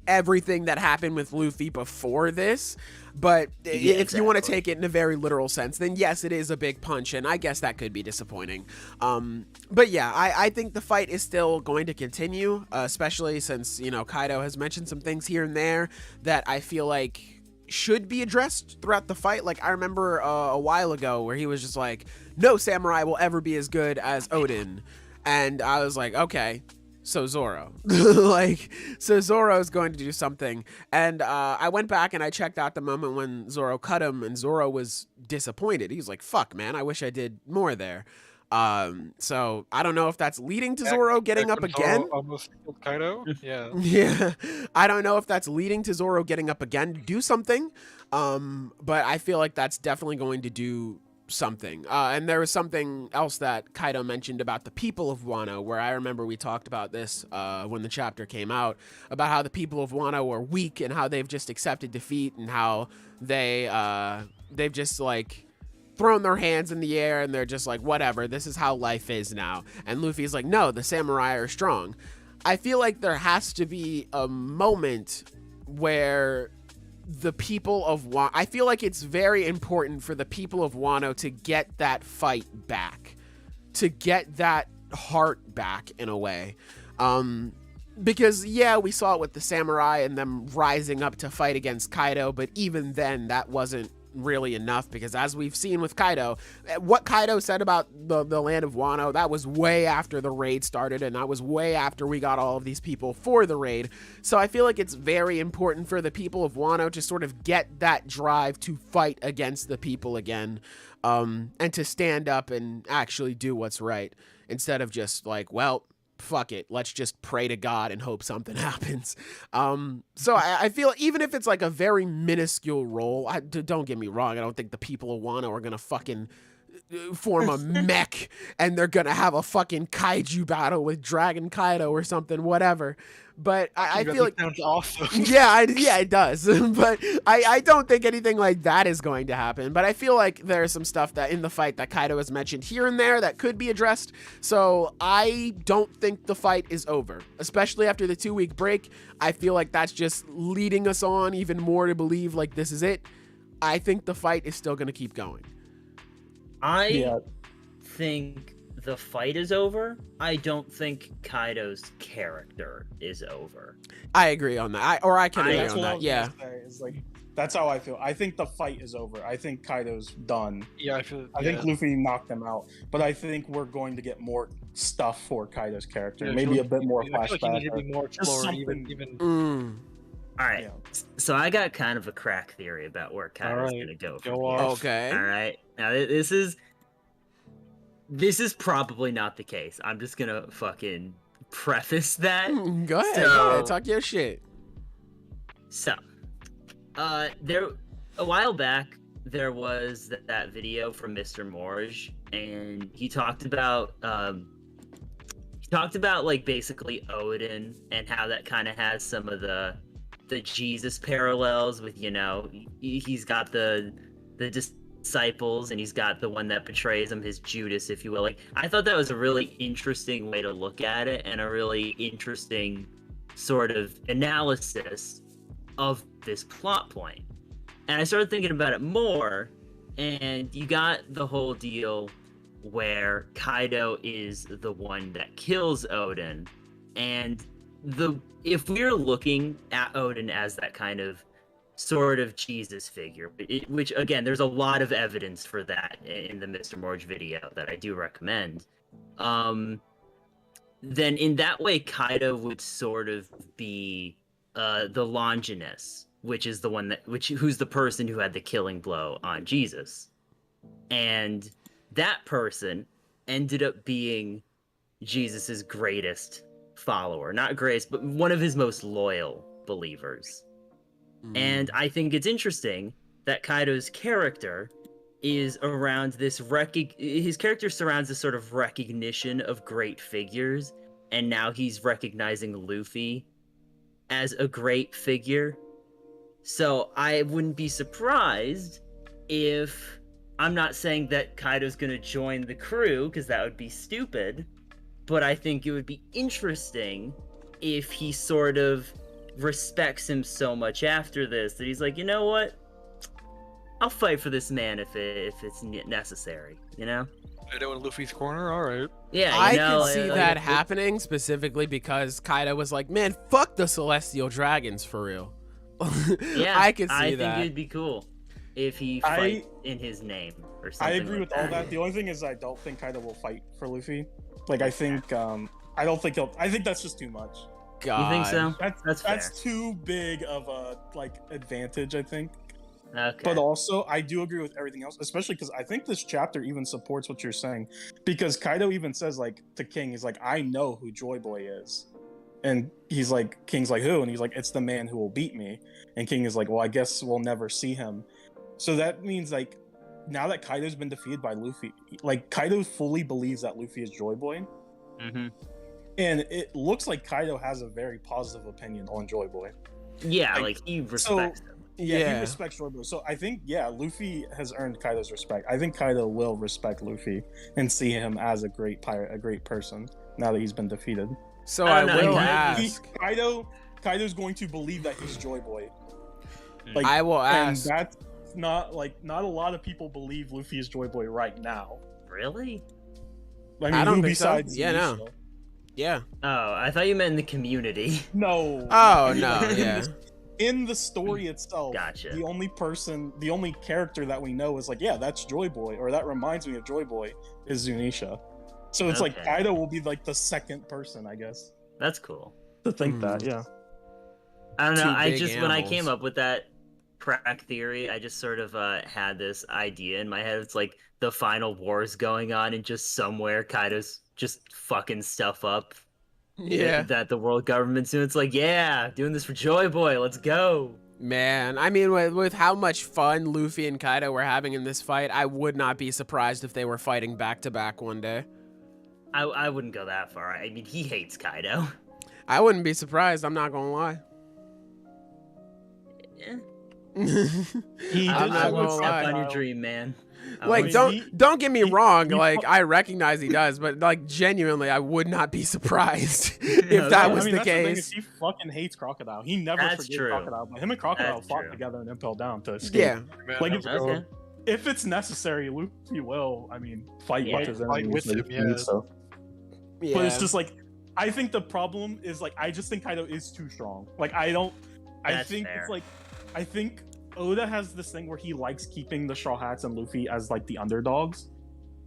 everything that happened with Luffy before this. But if you want to take it in a very literal sense, then yes, it is a big punch, and I guess that could be disappointing. But yeah, I think the fight is still going to continue, especially since, Kaido has mentioned some things here and there that I feel like should be addressed throughout the fight. Like I remember a while ago where he was just like, no samurai will ever be as good as Odin, and I was like, okay, so Zoro. Like, so Zoro is going to do something. And I went back and I checked out the moment when Zoro cut him, and Zoro was disappointed. He was like, fuck, man, I wish I did more there. So I don't know if that's leading to Zoro getting up again. Almost killed Kaido. Yeah. Yeah. I don't know if that's leading to Zoro getting up again to do something. But I feel like that's definitely going to do something. And there was something else that Kaido mentioned about the people of Wano, where I remember we talked about this when the chapter came out, about how the people of Wano are weak and how they've just accepted defeat, and how they've just like thrown their hands in the air and they're just like, whatever, this is how life is now. And Luffy's like, no, the samurai are strong. I feel like there has to be a moment where the people of Wano, I feel like it's very important for the people of Wano to get that fight back, to get that heart back in a way. Because yeah, we saw it with the samurai and them rising up to fight against Kaido, but even then that wasn't really enough, because as we've seen with Kaido, what Kaido said about the land of Wano, that was way after the raid started, and that was way after we got all of these people for the raid. So I feel like it's very important for the people of Wano to sort of get that drive to fight against the people again, and to stand up and actually do what's right, instead of just like, well, fuck it, let's just pray to God and hope something happens. So I feel even if it's like a very minuscule role, don't get me wrong, I don't think the people of Wano are gonna fucking form a mech and they're gonna have a fucking kaiju battle with Dragon Kaido or something, whatever. But I feel like sounds awesome. yeah, it does. But I don't think anything like that is going to happen. But I feel like there's some stuff that in the fight that Kaido has mentioned here and there that could be addressed. So I don't think the fight is over, especially after the 2-week break. I feel like that's just leading us on even more to believe like this is it. I think the fight is still going to keep going. I think the fight is over. I don't think Kaido's character is over. I agree on that. I can agree on that. Yeah. It's like, that's how I feel. I think the fight is over. I think Kaido's done. Yeah, I think Luffy knocked him out. But I think we're going to get more stuff for Kaido's character. Yeah, maybe a bit more I feel like flashback. he needed to be more explored, even All right. So I got kind of a crack theory about where Kaido's gonna go. Go off. Okay. All right. Now this is probably not the case. I'm just gonna fucking preface that. Go ahead. Talk your shit. So, there a while back there was that video from Mr. Morge, and he talked about like basically Odin and how that kind of has some of the Jesus parallels with, you know, he's got the disciples and he's got the one that betrays him, his Judas, if you will. Like, I thought that was a really interesting way to look at it, and a really interesting sort of analysis of this plot point. And I started thinking about it more, and you got the whole deal where Kaido is the one that kills Odin, and if we're looking at Odin as that kind of sort of Jesus figure, which again, there's a lot of evidence for that in the Mr. Morge video that I do recommend, then in that way Kaido would sort of be the Longinus, which is the one who's the person who had the killing blow on Jesus, and that person ended up being Jesus's greatest follower, not greatest, but one of his most loyal believers. And I think it's interesting that Kaido's character is around this his character surrounds this sort of recognition of great figures, and now he's recognizing Luffy as a great figure. So I wouldn't be surprised if, I'm not saying that Kaido's gonna join the crew, because that would be stupid, but I think it would be interesting if he sort of respects him so much after this that he's like, you know what, I'll fight for this man if it's necessary, you know? Kaido in Luffy's corner, alright. Yeah, I can see that happening, specifically because Kaido was like, man, fuck the Celestial Dragons for real. Yeah, I could see I that. think it'd be cool if he fight in his name or something. I agree like with all that. The only thing is, I don't think Kaido will fight for Luffy. Like, I think, I don't think he'll. I think that's just too much. God. You think so? That's fair. too big of a advantage, I think. Okay. But also, I do agree with everything else, especially because I think this chapter even supports what you're saying. Because Kaido even says, like, to King, he's like, I know who Joy Boy is. And he's like, King's like, who? And he's like, it's the man who will beat me. And King is like, well, I guess we'll never see him. So that means, like, now that Kaido's been defeated by Luffy, like, Kaido fully believes that Luffy is Joy Boy. Mm-hmm. And it looks like Kaido has a very positive opinion on Joy Boy. Yeah, like he respects him. Yeah, he respects Joy Boy. So I think, Luffy has earned Kaido's respect. I think Kaido will respect Luffy and see him as a great pirate, a great person, now that he's been defeated. So I will ask. Kaido's going to believe that he's Joy Boy. Like, I will ask. And that's not a lot of people believe Luffy is Joy Boy right now. Really? I mean, I don't who think so. besides Yeah, Zunisha? no. Yeah. Oh, I thought you meant in the community. No. Oh, no, yeah. In the story itself, Gotcha. the only character that we know is like, yeah, that's Joy Boy, or that reminds me of Joy Boy, is Zunisha. So it's like Kaido will be like the second person, I guess. That's cool. To think that, yeah. I don't know. When I animals. came up with that crack theory, I just sort of had this idea in my head. It's like the final war's going on, and just somewhere Kaido's just fucking stuff up. Yeah. That the world government's doing. It's like, yeah, doing this for Joy Boy. Let's go. Man, I mean, with how much fun Luffy and Kaido were having in this fight, I would not be surprised if they were fighting back to back one day. I wouldn't go that far. I mean, he hates Kaido. I wouldn't be surprised. I'm not gonna lie. Yeah. I'm not gonna lie. On your dream, man. Like, don't get me wrong. Like, I recognize he does, but like, genuinely, I would not be surprised if that was the that's case. The thing is, he fucking hates Crocodile. He never forgets Crocodile. But him and Crocodile fought together in Impel Down to escape. Yeah. Like, if it's necessary, Luffy will. I mean, fight his enemies with him. Yeah. Yeah. But it's just like, I think the problem is like, I just think Kaido is too strong. Like, I think fair. It's like, I think Oda has this thing where he likes keeping the Straw Hats and Luffy as like the underdogs.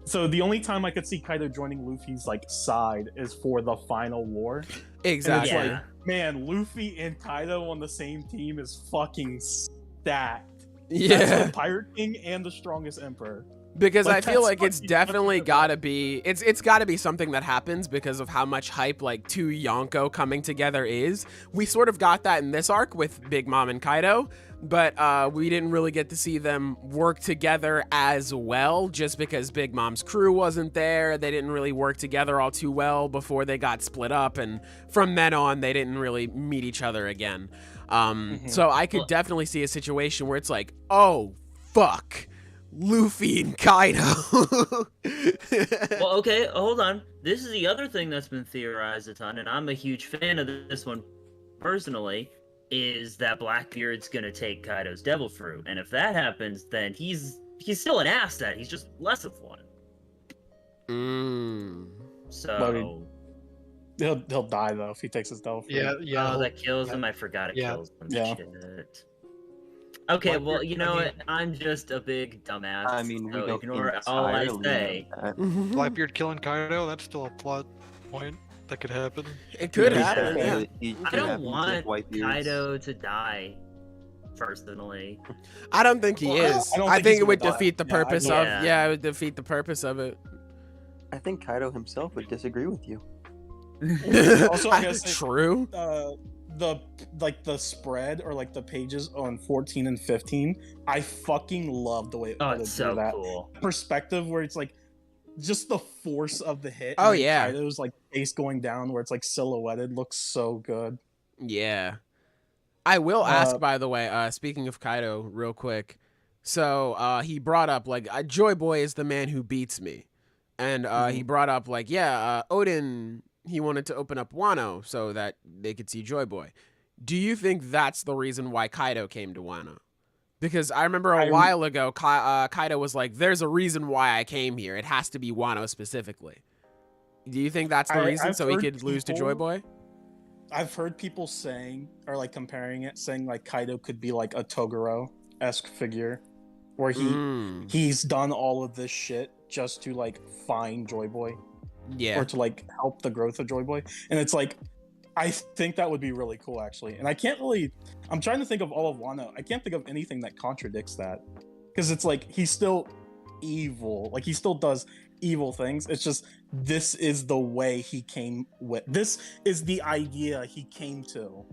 So the only time I could see Kaido joining Luffy's like side is for the final war. Exactly. And it's like, man, Luffy and Kaido on the same team is fucking stacked. Yeah. That's the Pirate King and the strongest Emperor. Because I feel like it's definitely gotta be it's gotta be something that happens because of how much hype like two Yonko coming together is. We sort of got that in this arc with Big Mom and Kaido, but we didn't really get to see them work together as well just because Big Mom's crew wasn't there. They didn't really work together all too well before they got split up, and from then on they didn't really meet each other again. So I could definitely see a situation where it's like, oh fuck, Luffy and Kaido. Well, okay, hold on. This is the other thing that's been theorized a ton, and I'm a huge fan of this one personally, is that Blackbeard's gonna take Kaido's Devil Fruit. And if that happens, then he's still an asset, he's just less of one. So he'll die though if he takes his Devil Fruit. Yeah. Oh, that kills him. I forgot it kills him. Yeah. Shit. Okay, well, you know what? I'm just a big dumbass. I mean, we so don't ignore all I entirely say. know that. Blackbeard killing Kaido, that's still a plot point that could happen. It could happen, yeah. I don't want Kaido to die, personally. I don't think he is. I think it would defeat the purpose of it would defeat the purpose of it. I think Kaido himself would disagree with you. Also, I guess true. The spread or like the pages on 14 and 15, I fucking love the way it's so that cool perspective where it's like just the force of the hit. Oh, and yeah. Kaido's like face going down where it's like silhouetted looks so good. Yeah. I will ask, by the way, speaking of Kaido real quick. So he brought up like Joy Boy is the man who beats me. And he brought up like, Odin, he wanted to open up Wano so that they could see Joy Boy. Do you think that's the reason why Kaido came to Wano? Because I remember a while ago, Kaido was like, there's a reason why I came here. It has to be Wano specifically. Do you think that's the reason so he could lose to Joy Boy? I've heard people saying, or like comparing it, saying like Kaido could be like a Toguro-esque figure, where he's done all of this shit just to like find Joy Boy, or to like help the growth of Joy Boy, and it's like, I think that would be really cool actually, and I'm trying to think of all of Wano. I can't think of anything that contradicts that, because it's like he's still evil, like he still does evil things. It's just this is the way he came with. This is the idea he came to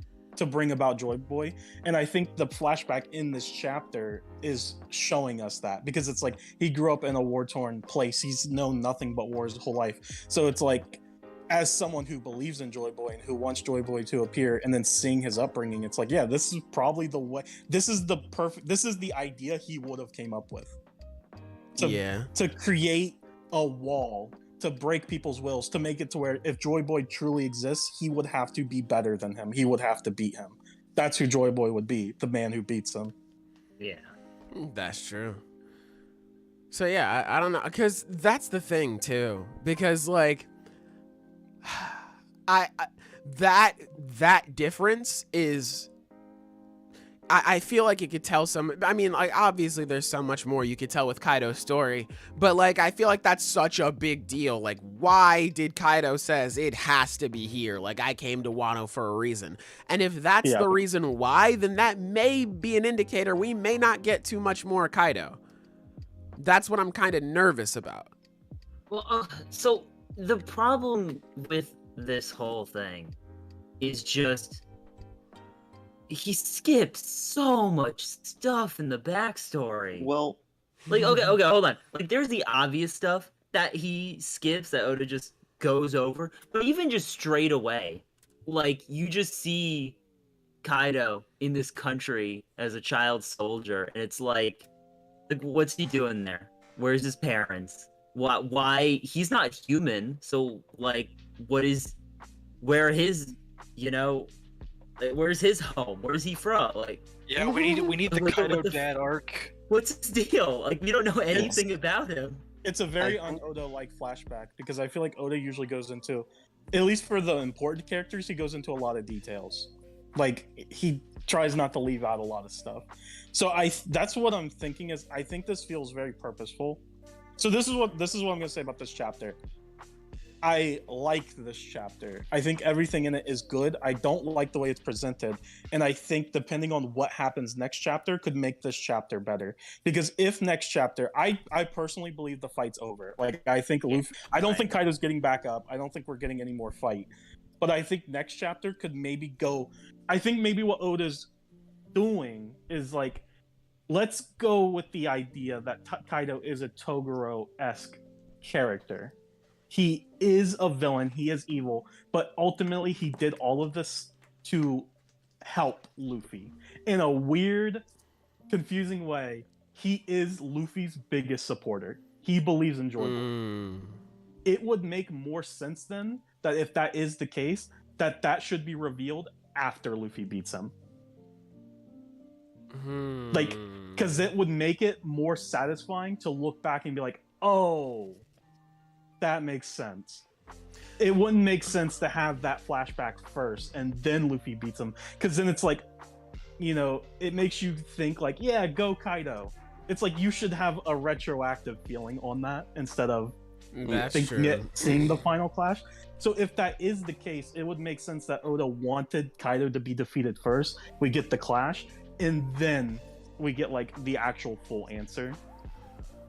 bring about Joy Boy, and I think the flashback in this chapter is showing us that, because it's like he grew up in a war-torn place. He's known nothing but wars his whole life. So it's like, as someone who believes in Joy Boy and who wants Joy Boy to appear, and then seeing his upbringing, it's like, yeah, this is probably the way. This is the idea he would have came up with. To create a wall, to break people's wills, to make it to where if Joy Boy truly exists, he would have to be better than him. He would have to beat him. That's who Joy Boy would be, the man who beats him. Yeah. That's true. So yeah, I don't know, because that's the thing too, because like that difference is, I feel like you could tell some, I mean, like, obviously there's so much more you could tell with Kaido's story, but like, I feel like that's such a big deal. Like, why did Kaido says it has to be here? Like, I came to Wano for a reason. And if that's the reason why, then that may be an indicator we may not get too much more Kaido. That's what I'm kind of nervous about. Well, so the problem with this whole thing is just, he skips so much stuff in the backstory. Well, like, okay, hold on. Like, there's the obvious stuff that he skips that Oda just goes over, but even just straight away, like, you just see Kaido in this country as a child soldier, and it's like what's he doing there? Where's his parents? Why he's not human? So like, where his, where's his home? Where's he from? Like, yeah, we need the Kaido dad arc. What's his deal? Like, we don't know anything about him. It's a very un-Oda-like flashback, because I feel like Oda usually goes into, at least for the important characters, he goes into a lot of details. Like, he tries not to leave out a lot of stuff. So that's what I'm thinking is, I think this feels very purposeful. So this is what I'm gonna say about this chapter. I like this chapter. I think everything in it is good. I don't like the way it's presented. And I think depending on what happens next chapter could make this chapter better. Because if next chapter, I personally believe the fight's over. Like, I think Luffy, I don't think Kaido's getting back up. I don't think we're getting any more fight. But I think next chapter could maybe go, I think maybe what Oda's doing is like, let's go with the idea that Kaido is a Toguro-esque character. He is a villain, he is evil, but ultimately he did all of this to help Luffy. In a weird, confusing way, he is Luffy's biggest supporter. He believes in Joy Boy. It would make more sense then that if that is the case, that should be revealed after Luffy beats him. Like, because it would make it more satisfying to look back and be like, oh, that makes sense. It wouldn't make sense to have that flashback first and then Luffy beats him, because then it's like, it makes you think like, yeah, go Kaido. It's like you should have a retroactive feeling on that instead of seeing the final clash. So if that is the case, it would make sense that Oda wanted Kaido to be defeated first. We get the clash, and then we get like the actual full answer.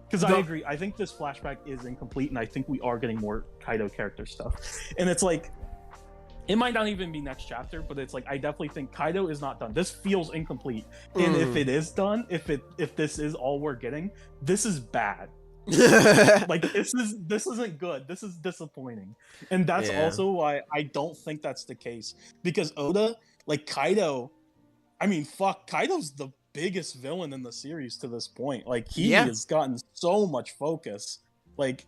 Because I agree, I think this flashback is incomplete, and I think we are getting more Kaido character stuff. And it's like, it might not even be next chapter, but it's like, I definitely think Kaido is not done. This feels incomplete. And if it is done, if this is all we're getting, this is bad. Like, this isn't good. This is disappointing. And that's also why I don't think that's the case. Because Oda, like, Kaido, I mean, fuck, Kaido's the biggest villain in the series to this point. Like, he has gotten so much focus, like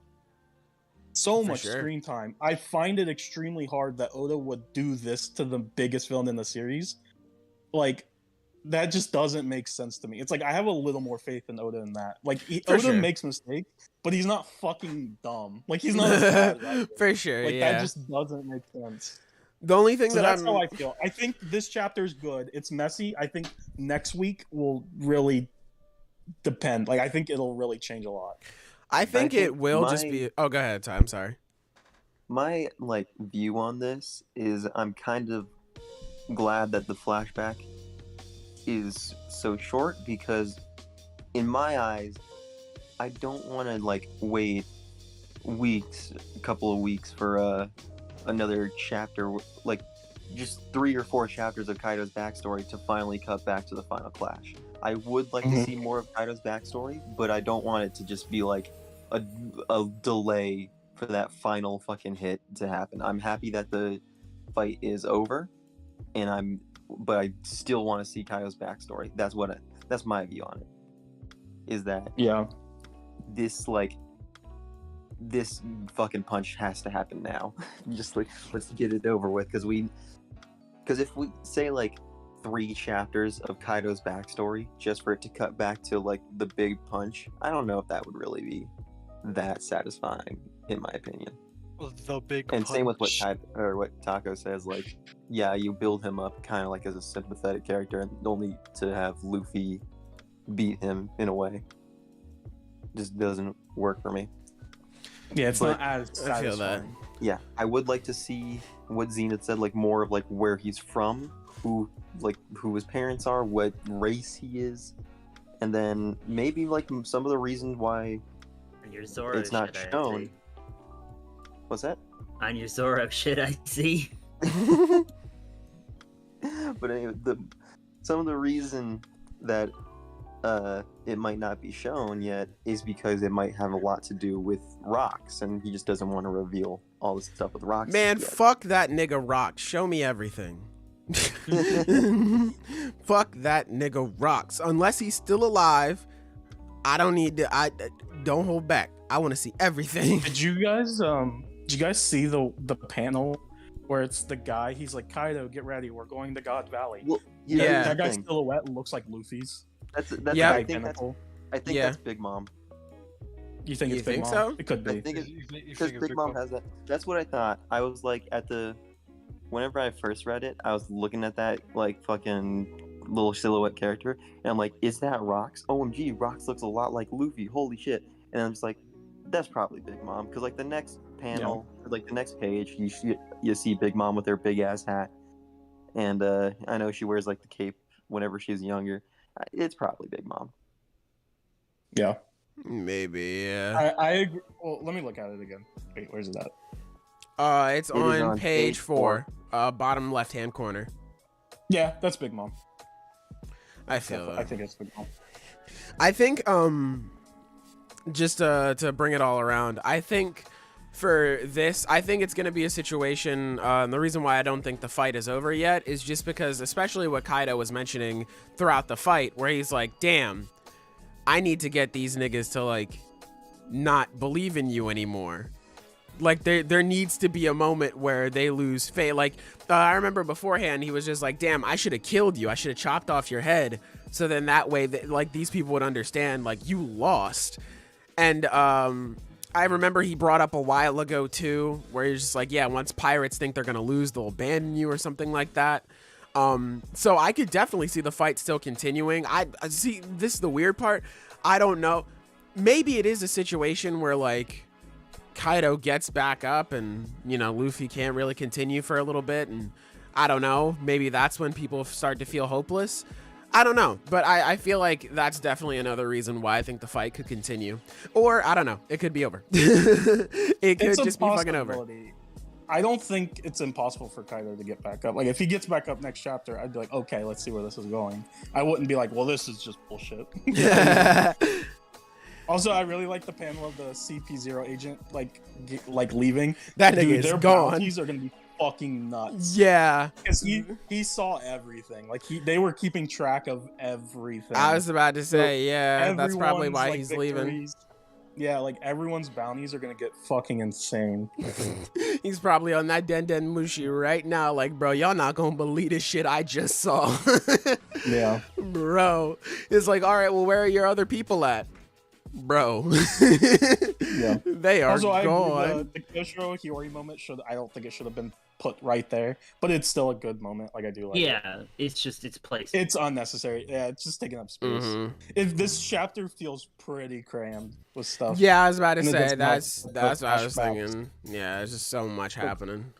so much screen time. I find it extremely hard that Oda would do this to the biggest villain in the series. Like, that just doesn't make sense to me. It's like, I have a little more faith in Oda in that. Like, Oda makes mistakes, but he's not fucking dumb. Like, he's not as bad, right? For sure, like, that just doesn't make sense. The only thing So that's how I feel. I think this chapter is good. It's messy. I think next week will really depend. Like, I think it'll really change a lot. I think it will just be. Oh, go ahead, Ty. I'm sorry. My view on this is I'm kind of glad that the flashback is so short, because in my eyes, I don't want to wait a couple of weeks for another chapter, just 3 or 4 chapters of Kaido's backstory to finally cut back to the final clash. I would like to see more of Kaido's backstory, but I don't want it to just be a delay for that final fucking hit to happen. I'm happy that the fight is over, but I still want to see Kaido's backstory. That's my view on it. Is that this fucking punch has to happen now. Just let's get it over with, because if we say 3 chapters of Kaido's backstory just for it to cut back to the big punch, I don't know if that would really be that satisfying, in my opinion. The big and punch. Same with what Taco says, you build him up kind of as a sympathetic character, and only to have Luffy beat him in a way just doesn't work for me. Yeah, it's not as satisfying. I feel that. Yeah, I would like to see what Zenith said, more of where he's from, who his parents are, what race he is, and then maybe some of the reasons why it's not shown. What's that? On your Zoro shit, I see. But anyway, some of the reason that it might not be shown yet is because it might have a lot to do with rocks, and he just doesn't want to reveal all the stuff with rocks. Man, yet. Fuck that nigga Rocks. Show me everything. Fuck that nigga Rocks. Unless he's still alive, I don't need to. I don't hold back. I want to see everything. Did you guys see the panel where it's the guy? He's like, Kaido, get ready. We're going to God Valley. Well, yeah, that guy's silhouette looks like Luffy's. That's yeah. I think that's Big Mom. You think you it's think Big so? Mom? It could be. I think because Big Mom has that. That's what I thought. I was whenever I first read it, I was looking at that fucking little silhouette character, and I'm like, is that Rocks? OMG, Rocks looks a lot like Luffy. Holy shit! And I'm just like, that's probably Big Mom, because the next panel, or the next page, you see Big Mom with her big ass hat, and I know she wears the cape whenever she's younger. It's probably Big Mom. Yeah. Maybe, yeah. I agree. Well, let me look at it again. Wait, where's it at? It's on page 4, bottom left-hand corner. Yeah, that's Big Mom. I feel that. I think it's Big Mom. I think, just to bring it all around, I think for this, I think it's going to be a situation, and the reason why I don't think the fight is over yet is just because, especially what Kaido was mentioning throughout the fight, where he's like, damn, I need to get these niggas to, not believe in you anymore. There needs to be a moment where they lose faith. I remember beforehand, he was just like, damn, I should have killed you. I should have chopped off your head. So then that way, these people would understand, you lost. And I remember he brought up a while ago, too, where he's just like, yeah, once pirates think they're going to lose, they'll abandon you or something like that. So I could definitely see the fight still continuing. I see, this is the weird part. I don't know. Maybe it is a situation where, Kaido gets back up and, Luffy can't really continue for a little bit. And I don't know. Maybe that's when people start to feel hopeless. I don't know. But I feel like that's definitely another reason why I think the fight could continue. Or, I don't know. It could be over. It could just be fucking over. I don't think it's impossible for Kaido to get back up. If he gets back up next chapter, I'd be like, okay, let's see where this is going. I wouldn't be like, well, this is just bullshit. Also, I really like the panel of the CP0 agent, leaving. That nigga is their gone. Bounties are gonna be fucking nuts. Yeah. Because he saw everything. They were keeping track of everything. I was about to say, yeah, that's probably why everyone's, he's leaving. Yeah, everyone's bounties are gonna get fucking insane. He's probably on that Den Mushi right now, bro, y'all not gonna believe this shit I just saw. Yeah. Bro. It's all right, well, where are your other people at? bro. Yeah. They are Also, gone. the Koshiro Hiyori moment I don't think it should have been put right there, but it's still a good moment. Like I do like it. Yeah, it's placed. It's unnecessary. Yeah, it's just taking up space. Mhm. If this chapter feels pretty crammed with stuff. Yeah, I was about to And it say gets that's what I was flashbacks. thinking. Yeah, there's just so much happening.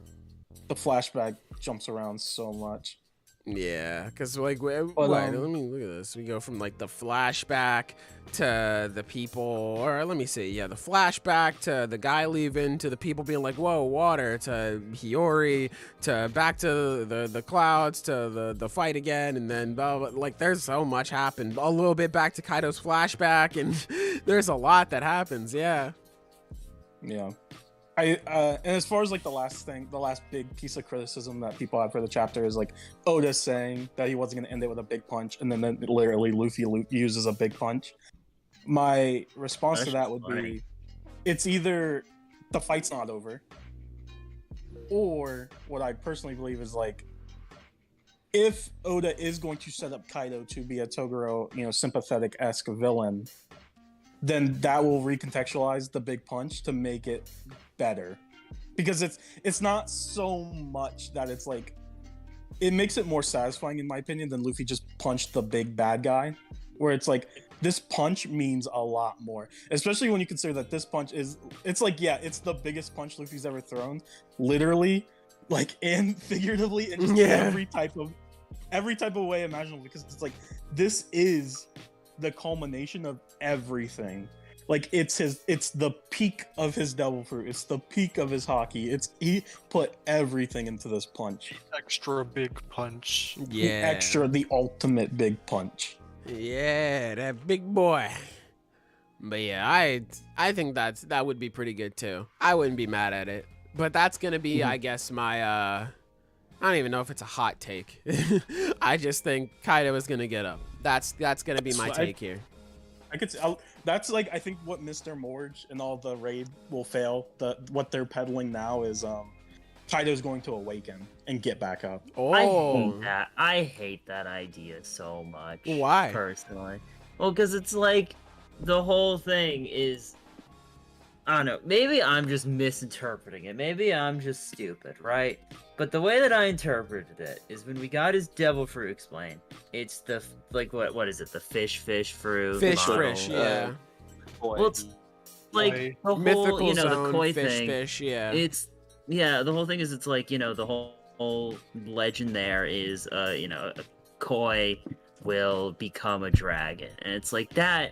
The flashback jumps around so much. Yeah, because like, wait, But, let me look at this. We go from like the flashback to the people, or let me see, yeah, the flashback to the guy leaving, to the people being like, whoa, water, to Hiyori, to back to the clouds, to the fight again, and then like there's so much happened. A little bit back to Kaido's flashback, and there's a lot that happens. Yeah. Yeah. And as far as like the last big piece of criticism that people have for the chapter is like Oda saying that he wasn't going to end it with a big punch, and then literally Luffy uses a big punch. My response to that would be, it's either the fight's not over, or what I personally believe is like, if Oda is going to set up Kaido to be a Toguro, sympathetic-esque villain, then that will recontextualize the big punch to make it better, because it's not so much that it's like, it makes it more satisfying in my opinion than Luffy just punched the big bad guy, where it's like this punch means a lot more, especially when you consider that this punch it's like, yeah, it's the biggest punch Luffy's ever thrown, literally, like, and figuratively, in just every type of way imaginable, because it's like, this is the culmination of everything. Like, it's the peak of his devil fruit. It's the peak of his hockey. He put everything into this punch. Extra big punch. Yeah. The ultimate big punch. Yeah, that big boy. But yeah, I think that would be pretty good too. I wouldn't be mad at it. But that's gonna be, I guess, my I don't even know if it's a hot take. I just think Kaido is gonna get up. That's gonna be my take here. That's like, I think what Mr. Morge and all the raid will fail. What they're peddling now is Kaido's going to awaken and get back up. Oh, I hate that idea so much. Why? Personally, well, because it's like the whole thing is, I don't know, maybe I'm just misinterpreting it. Maybe I'm just stupid, right? But the way that I interpreted it is when we got his devil fruit explained, it's the, like, what is it? The fish fruit? Fish, yeah. Well, it's like the whole, mythical zone, the koi fish, thing. Fish, yeah. The whole thing is, it's like, the whole legend there is, a koi will become a dragon. And it's like, that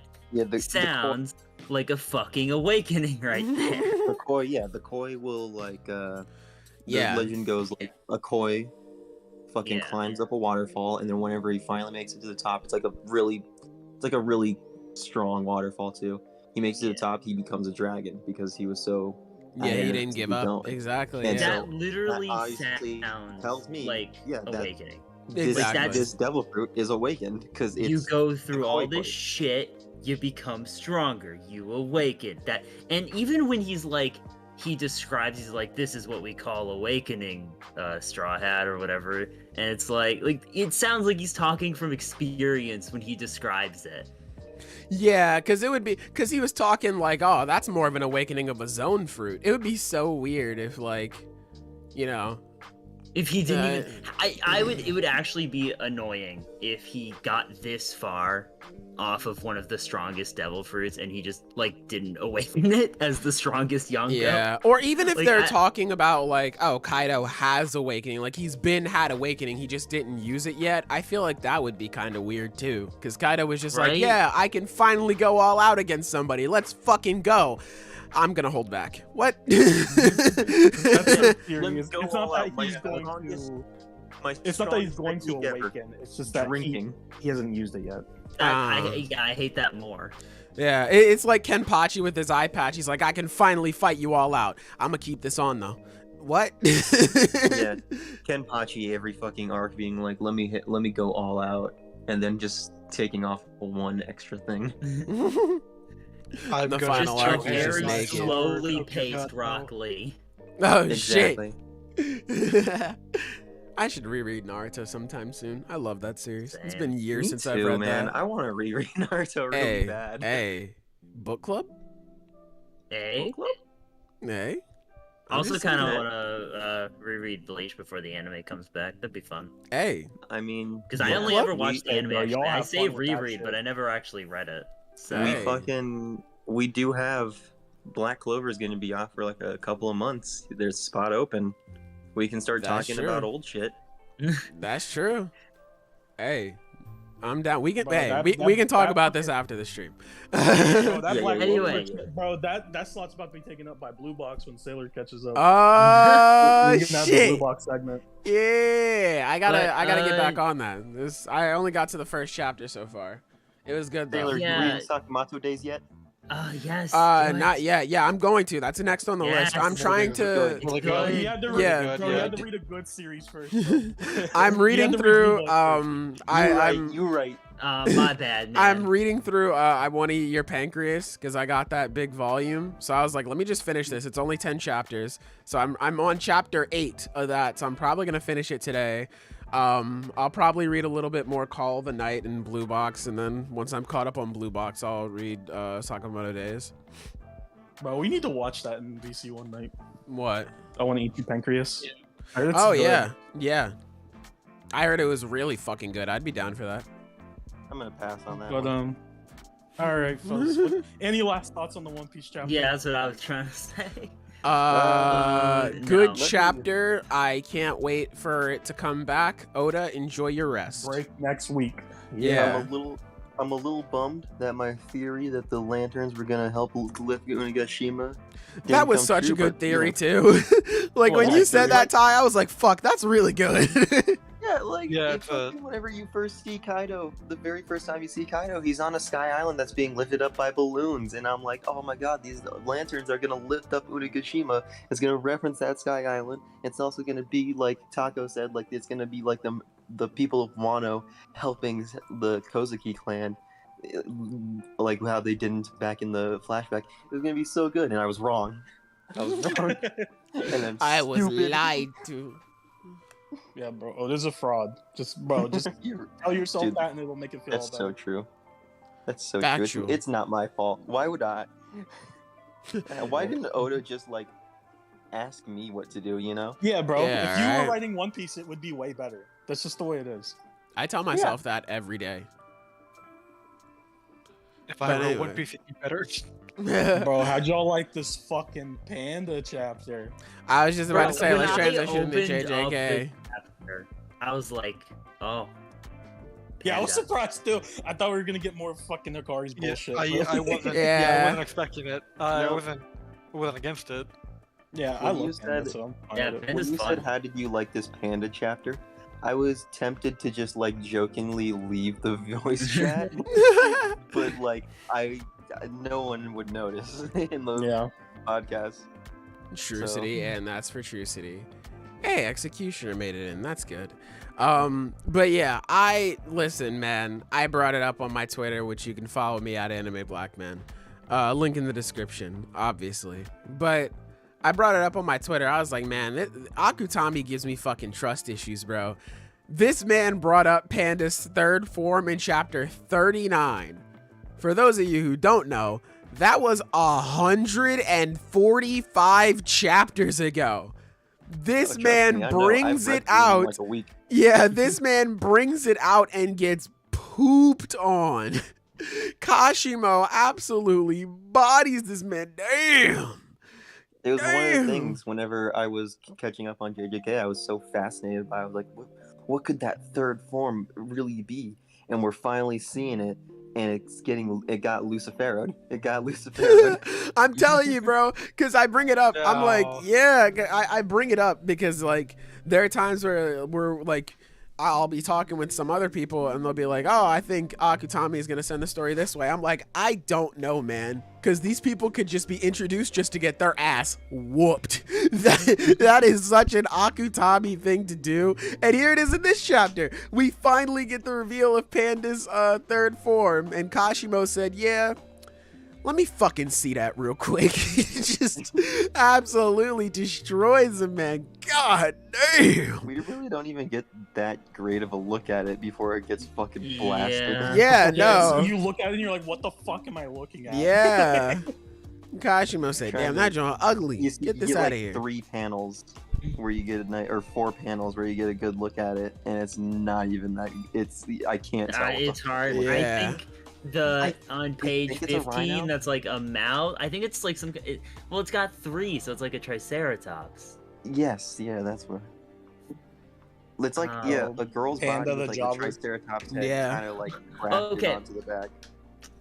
sounds like a fucking awakening right there. The koi will, like, the legend goes like, a koi fucking climbs up a waterfall, and then whenever he finally makes it to the top, it's like a really strong waterfall too. He makes it to the top, he becomes a dragon because he was so he didn't give up. Exactly. And that so, literally sounds tells me like awakening. Exactly. This devil fruit is awakened because you go through all this shit, you become stronger, you awaken. And even when he's like, he describes, he's like, this is what we call awakening, Straw Hat or whatever, and it's like it sounds like he's talking from experience when he describes it. Yeah, because he was talking like, oh, that's more of an awakening of a zone fruit. It would be so weird if, like, if he didn't even, it would actually be annoying if he got this far off of one of the strongest devil fruits and he just, like, didn't awaken it as the strongest Yonko. Yeah, or even if they're talking about, like, oh, Kaido has awakening, like, he's had awakening, he just didn't use it yet. I feel like that would be kind of weird too, because Kaido was just like, yeah, I can finally go all out against somebody, let's fucking go. I'm gonna hold back. What? It's not that he's going to awaken. It's just that he hasn't used it yet. I hate that more. Yeah, it's like Kenpachi with his eye patch. He's like, I can finally fight you all out. I'm gonna keep this on though. What? Yeah, Kenpachi every fucking arc being like, let me go all out, and then just taking off one extra thing. The final arc is just very naked. slowly paced Rock Lee. Oh Exactly. shit! I should reread Naruto sometime soon. I love that series. It's been years since I've read man. that. I want to reread Naruto really bad. Hey, Book club? Hey. Hey. I also kind of want to reread Bleach before the anime comes back. That'd be fun. Hey. I mean, Because I only ever watched the anime. bro, y'all Actually. I have say fun with that reread, shit. but I never actually read it. So Hey. we do have Black Clover is going to be off for like a couple of months. There's a spot open. We can start That's talking true. about old shit. That's true. Hey. I'm down. We can Bro, we can talk about this after the stream. Bro, Yeah, that yeah, Black yeah. Clover- Anyway. bro, that slot's about to be taken up by Blue Box when Sailor catches up. Oh We can have the Blue shit. Box segment. Yeah. I gotta get back uh, on that. I only got to the first chapter so far. It was good though. Taylor, Yeah. you reading Sakamoto Days yet? yes. do it. Not yet. Yeah, I'm going to. That's next on the list. Yes, I'm trying it's to. Really good. good. He had to Really Yeah. good, bro, he yeah. had to read a good series first. I'm reading to read through. Blue Box I'm You right. My bad, man. I'm reading through. I want to eat your pancreas because I got that big volume. So I was like, let me just finish this. It's only 10 chapters. So I'm on chapter 8 of that. So I'm probably gonna finish it today. I'll probably read a little bit more Call of the Night and Blue Box, and then once I'm caught up on Blue Box, I'll read Sakamoto Days. Bro, we need to watch that in DC one night. What? I want to eat your pancreas. Yeah. I heard it's Oh good. yeah. I heard it was really fucking good. I'd be down for that. I'm gonna pass on that. But one. all right, folks. Any last thoughts on the One Piece chapter? Yeah, that's what I was trying to say. Good no. chapter. I can't wait for it to come back. Oda, enjoy your rest. Break next week. Yeah. I'm a little bummed that my theory that the lanterns were gonna help lift Unigashima. That was such a good theory too. Like Well, when you that's said really- that, Ty, I was like, "Fuck, that's really good." Yeah, like Yeah, it's whenever you first see Kaido, the very first time you see Kaido, he's on a sky island that's being lifted up by balloons, and I'm like, oh my god, these lanterns are gonna lift up Unigashima. It's gonna reference that sky island. It's also gonna be like Taco said, like it's gonna be like the people of Wano helping the Kozuki clan, like how they didn't back in the flashback. It was gonna be so good, and I was wrong. I was wrong. And I'm I was stupid. lied to. Yeah, bro. Oh, there's a fraud. Just You're- tell yourself Dude, that, and it'll make it feel That's all so better. true. That's so Factual. true. It's not my fault. Why would I? Why didn't Oda just like ask me what to do? You know? Yeah, bro. Yeah, if you right. were writing One Piece, it would be way better. That's just the way it is. I tell myself that every day. If But I wrote anyway. One Piece, it'd be better. Bro, how'd y'all like this fucking Panda chapter? I was just about to say, When let's I transition to opened up JJK. this chapter, I was like, oh. Yeah, I was Panda. surprised too. I thought we were gonna get more fucking Hikari's Yeah, bullshit. I wasn't. Yeah. Yeah. I wasn't expecting it. I No. wasn't against it. yeah, I When you love Panda, said- so I'm fine Yeah, with it. Panda's When you fun. said how did you like this Panda chapter, I was tempted to just like jokingly leave the voice chat, but like no one would notice in the Yeah. podcast. Trucity, and that's for Trucity. Hey, Executioner made it in. That's good. But yeah, listen, man. I brought it up on my Twitter, which you can follow me at Anime Black Man. Link in the description, obviously. But I brought it up on my Twitter. I was like, man, Akutami gives me fucking trust issues, bro. This man brought up Panda's third form in chapter 39. For those of you who don't know, that was 145 chapters ago. This Oh, trust man me, I know. brings I've it read through in, out. like a week. Yeah, this man brings it out and gets pooped on. Kashimo absolutely bodies this man. Damn. It was one of Damn. the things whenever I was catching up on JJK, I was so fascinated by it. I was like, what could that third form really be? And we're finally seeing it, and it got Luciferoed. It got Luciferoed. I'm telling you, bro, because I bring it up. I'm like, No. yeah, I bring it up because like there are times where we're like, I'll be talking with some other people and they'll be like, oh, I think Akutami is going to send the story this way. I'm like, I don't know, man, because these people could just be introduced just to get their ass whooped. That is such an Akutami thing to do. And here it is in this chapter. We finally get the reveal of Panda's third form. And Kashimo said, yeah, let me fucking see that real quick. He just absolutely destroys him, man. God damn. We really don't even get that great of a look at it before it gets fucking blasted. Yeah, So no. you look at it and you're like, what the fuck am I looking at? Yeah. Kashimo said, damn, that joint ugly. You Get this get, out like, of here. 3 panels where you get or 4 panels where you get a good look at it, and it's not even that. I can't tell. It's hard. Yeah. I think on page think it's a 15, rhino? that's like a mouth. I think it's like it's got 3, so it's like a triceratops. Yes, yeah, that's what. It's like a girl's Panda body with the like a Java. triceratops head, Yeah. kind of like grafted Okay. onto the back.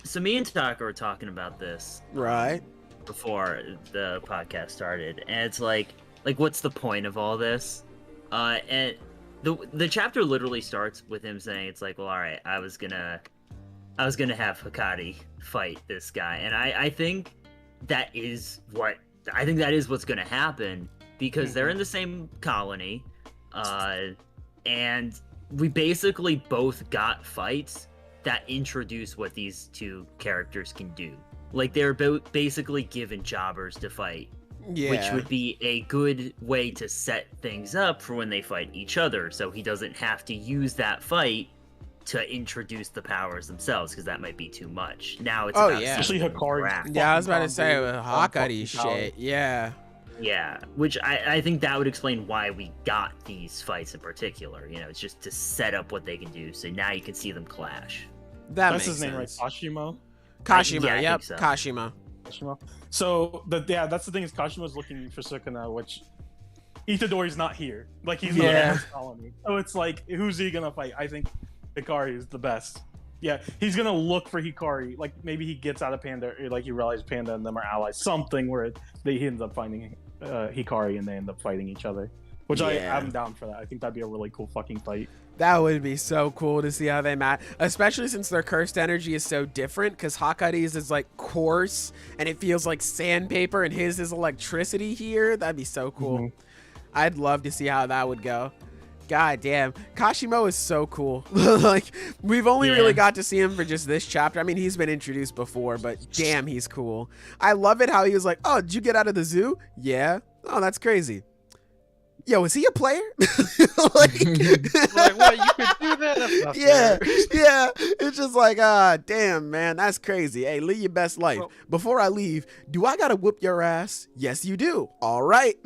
So me and Taka were talking about this Right. before the podcast started, and it's like what's the point of all this? And the chapter literally starts with him saying, it's like, well, all right, I was gonna have Hikari fight this guy, and I think that is what's gonna happen, because they're in the same colony, and we basically both got fights that introduce what these two characters can do. Like, they're basically given jobbers to fight, Yeah. which would be a good way to set things up for when they fight each other, so he doesn't have to use that fight to introduce the powers themselves, because that might be too much. Now it's about yeah. Especially seeing them Hikari. interact. Yeah, I was about to say Combo with on Hawkeye fucking shit. Yeah. Yeah, which I think that would explain why we got these fights in particular. You know, it's just to set up what they can do, so now you can see them clash. That That's makes his name, right? sense. Kashimo. Kashimo, Yeah, I yep. think so. Kashimo. Kashimo. So that's the thing, is Kashimo's looking for Sukuna, which Itadori's not here. Like, he's not Yeah. in his colony. So it's like, who's he gonna fight? I think Hikari is the best. Yeah, he's gonna look for Hikari. Like, maybe he gets out of Panda, or like he realizes Panda and them are allies. Something where he ends up finding Hikari and they end up fighting each other. Which Yeah. I'm down for that. I think that'd be a really cool fucking fight. That would be so cool to see how they match, especially since their cursed energy is so different, because Hakari's is like coarse and it feels like sandpaper, and his is electricity here. That'd be so cool. Mhm. I'd love to see how that would go. God damn, Kashimo is so cool. Like, we've only Yeah. really got to see him for just this chapter. I mean, he's been introduced before, but damn, he's cool. I love it how he was like, oh, did you get out of the zoo? Yeah. Oh, that's crazy. Yo, is he a player? Like, Like, what? You could do that? That's not yeah, fair. yeah. It's just like, damn, man, that's crazy. Hey, live your best life. Well- Before I leave, do I gotta whoop your ass? Yes, you do. All right.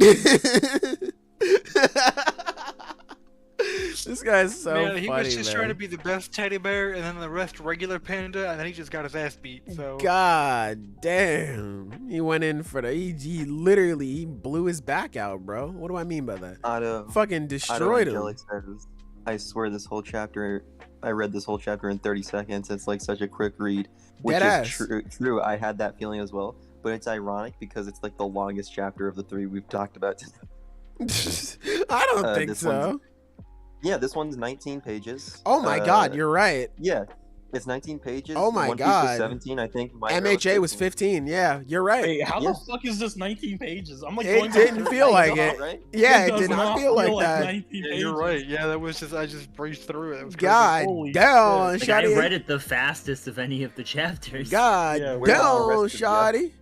This guy's so Man, he funny, was just man. trying to be the best teddy bear, and then the rest regular panda, and then he just got his ass beat. So God damn. He went in for he literally blew his back out, bro. What do I mean by that? Fucking destroyed him. Angelic says, I swear I read this whole chapter in 30 seconds. It's like such a quick read, which Deadass. is true. I had that feeling as well, but it's ironic because it's like the longest chapter of the 3 we've talked about today. I don't think this so. one's- Yeah, this one's 19 pages. Oh my god, you're right. Yeah, it's 19 pages. Oh my One Piece was God. 17, I think. MHA was 15. Yeah, you're right. Hey, how Yeah. the fuck is this 19 pages? I'm like, It going back didn't to- feel like I it. know, right? Yeah, it does did not feel like that. 19 yeah, pages. you're right. Yeah, that was just I just breezed through it. It was crazy. God Holy damn, shit. Like, I Shotty. read it the fastest of any of the chapters. God Yeah, damn, where's all the rest of Shotty.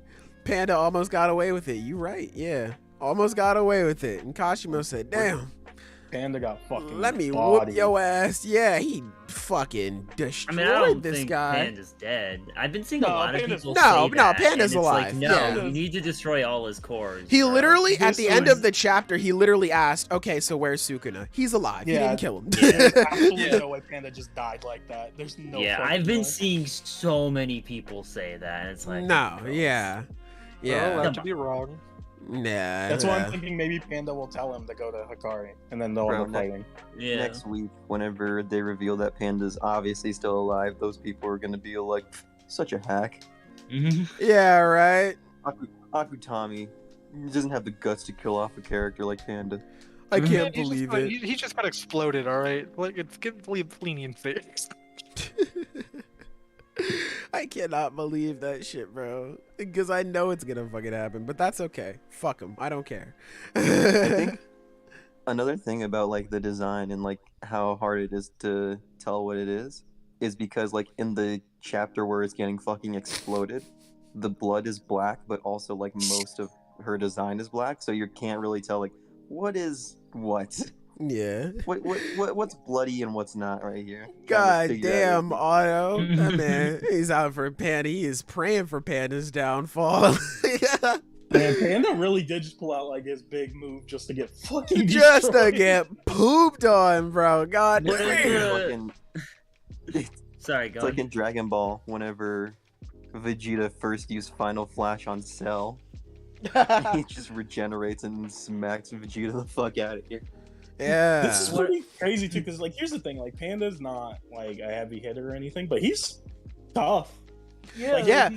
Panda almost got away with it. You right, yeah. Almost got away with it. And Kashimo said, damn, Panda got fucking let me bodied. whoop your ass. Yeah, he fucking I destroyed mean, I don't this think guy. Panda's dead. I've been seeing a No, lot of Panda's- people No, say no, that, Panda's and it's alive, Like, no, yeah. you need to destroy all his cores. He bro. literally, at This the end was- of the chapter, he literally asked, okay, so where's Sukuna? He's alive. He Yeah. didn't kill him. There's absolutely Yeah. no way Panda just died like that. There's no. Yeah, fucking I've been way. seeing so many people say that. And it's like, No, gross. yeah. They're Yeah. allowed to be wrong. Nah. That's why nah. I'm thinking maybe Panda will tell him to go to Hikari, and then they'll Bro, end up fighting. Yeah. Next week, whenever they reveal that Panda's obviously still alive, those people are gonna be like, such a hack. Mhm. Yeah, right. Akutami doesn't have the guts to kill off a character like Panda. I Mhm. can't He just believe got- it. He just got exploded. All right, like it's give leniency. I cannot believe that shit, bro. Because I know it's gonna fucking happen, but that's okay. Fuck him. I don't care. I think another thing about like the design and like how hard it is to tell what it is because like in the chapter where it's getting fucking exploded, the blood is black, but also like most of her design is black, so you can't really tell like what is what? Yeah. What's bloody and what's not right here? God damn, Otto. That man, he's out for Panda. He is praying for Panda's downfall. Man, Panda really did just pull out like his big move just to get fucking just destroyed. to get pooped on, bro. God damn. Sorry, go It's like in Dragon Ball, whenever Vegeta first used Final Flash on Cell, he just regenerates and smacks Vegeta the fuck out of here. Yeah. This is pretty crazy too, because like here's the thing, like Panda's not like a heavy hitter or anything, but he's tough. Yeah,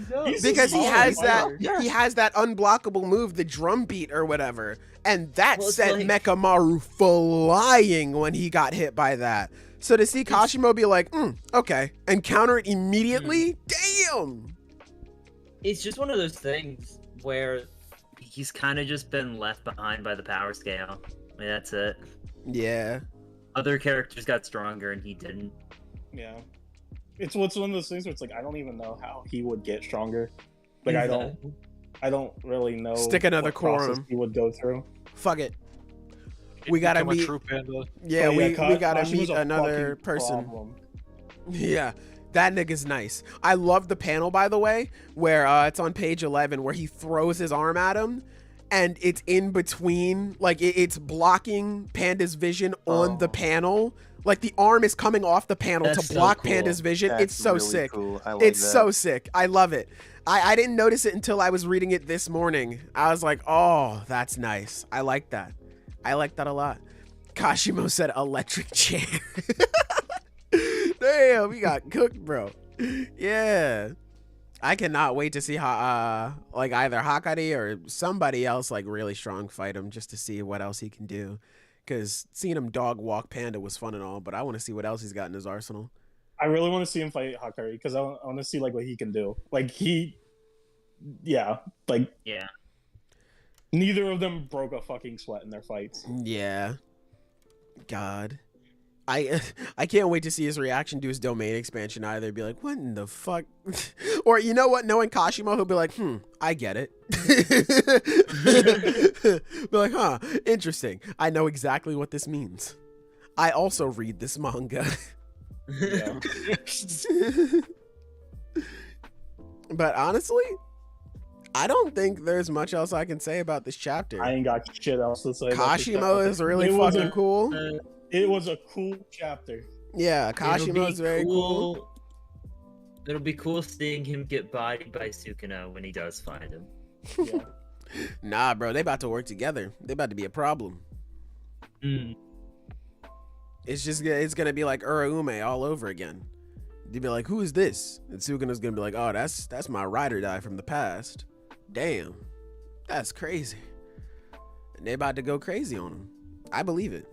because he has that Yeah. he has that unblockable move, the drum beat or whatever, and that Well, it's sent like- Mechamaru flying when he got hit by that. So to see Kashimo be like, okay, and counter it immediately, damn. It's just one of those things where he's kind of just been left behind by the power scale. I mean, that's it. Yeah. Other characters got stronger and he didn't. Yeah. It's one of those things where it's like I don't even know how he would get stronger. Like I don't really know. Stick another what core process on him. he would go through. Fuck it. We gotta Become a meet. true Panda. Yeah, But we gotta Kashima's meet a another fucking person. problem. Yeah, that nigga's nice. I love the panel, by the way, where it's on page 11, where he throws his arm at him, and it's in between, like it's blocking Panda's vision on the panel. Like the arm is coming off the panel That's to so block cool. Panda's vision. That's It's so really sick. Cool. I like It's that. so sick. I love it. I didn't notice it until I was reading it this morning. I was like, oh, that's nice. I like that. I like that a lot. Kashimo said electric chair. Damn, we got cooked, bro. Yeah. I cannot wait to see how like either Hakari or somebody else like really strong fight him just to see what else he can do. Cause seeing him dog walk Panda was fun and all, but I want to see what else he's got in his arsenal. I really want to see him fight Hakari because I want to see like what he can do. Like yeah, neither of them broke a fucking sweat in their fights. Yeah. God. I can't wait to see his reaction to his domain expansion either. Be like, what in the fuck? Or you know what? Knowing Kashimo, he'll be like, I get it. Be like, huh, interesting. I know exactly what this means. I also read this manga. Yeah. But honestly, I don't think there's much else I can say about this chapter. I ain't got shit else to say. about this Kashimo chapter. is really It was fucking a- cool. It was a cool chapter. Yeah, It'll Kashimo be is very cool. It'll be cool seeing him get bodied by Sukuna when he does find him. Yeah. Nah, bro, they about to work together. They about to be a problem. It's gonna be like Uraume all over again. They'd be like, who is this? And Sukuna's gonna be like, oh, that's my ride or die from the past. Damn, that's crazy. And they about to go crazy on him. I believe it.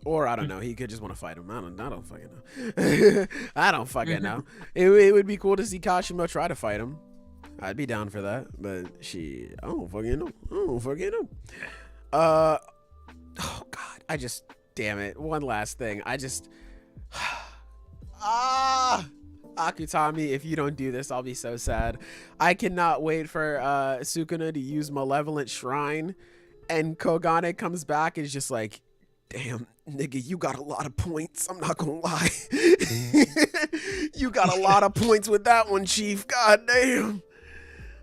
Or I don't know. He could just want to fight him. I don't fucking know. I don't fucking know. It would be cool to see Kashimo try to fight him. I'd be down for that. But I don't fucking know. Oh God. Damn it. One last thing. Akutami, if you don't do this, I'll be so sad. I cannot wait for Sukuna to use Malevolent Shrine, and Kogane comes back and is just like, damn, nigga, you got a lot of points. I'm not gonna lie. You got a lot of points with that one, Chief. God damn.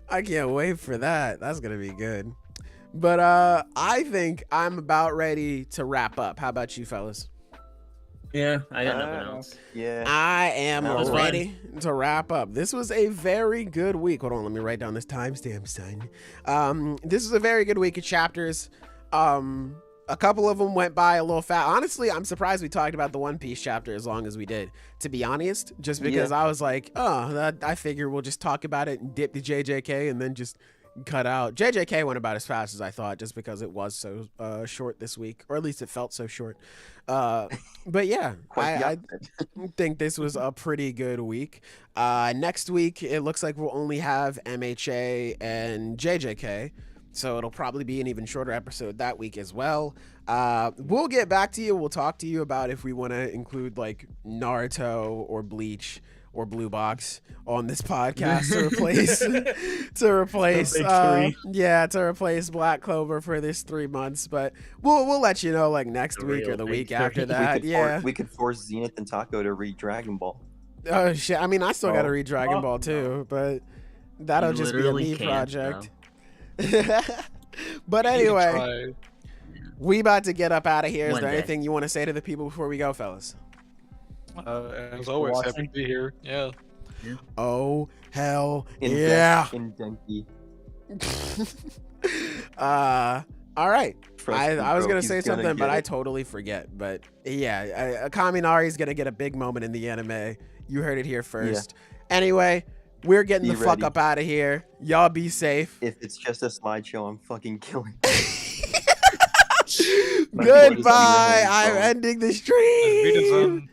I can't wait for that. That's gonna be good. But I think I'm about ready to wrap up. How about you, fellas? Yeah, I got nothing else. Yeah. I am That was ready to wrap up. This was a very good week. Hold on, let me write down this timestamp, son. This is a very good week of chapters. A couple of them went by a little fast. Honestly, I'm surprised we talked about the One Piece chapter as long as we did, to be honest, just because I was like, I figure we'll just talk about it and dip to JJK and then just cut out. JJK went about as fast as I thought, just because it was so short this week, or at least it felt so short. But yeah, I think this was a pretty good week. Next week, it looks like we'll only have MHA and JJK. So it'll probably be an even shorter episode that week as well. We'll get back to you. We'll talk to you about if we want to include like Naruto or Bleach or blue box on this podcast to replace to replace Black Clover for this 3 months. But we'll let you know like next week or the week after that. We could force Zenith and Taco to read Dragon Ball. Oh shit! I mean, I still got to read Dragon Ball too, but that'll just be a me project. But anyway, we about to get up out of here. Is there anything you want to say to the people before we go, fellas? As always, happy to be here. Yeah. Oh hell yeah! In Denki. All right. I was gonna say something, but I totally forget. But yeah, Kaminari's gonna get a big moment in the anime. You heard it here first. Yeah. Anyway, we're getting the fuck up out of here. Y'all be safe. If it's just a slideshow, I'm fucking killing. Goodbye. I'm ending the stream.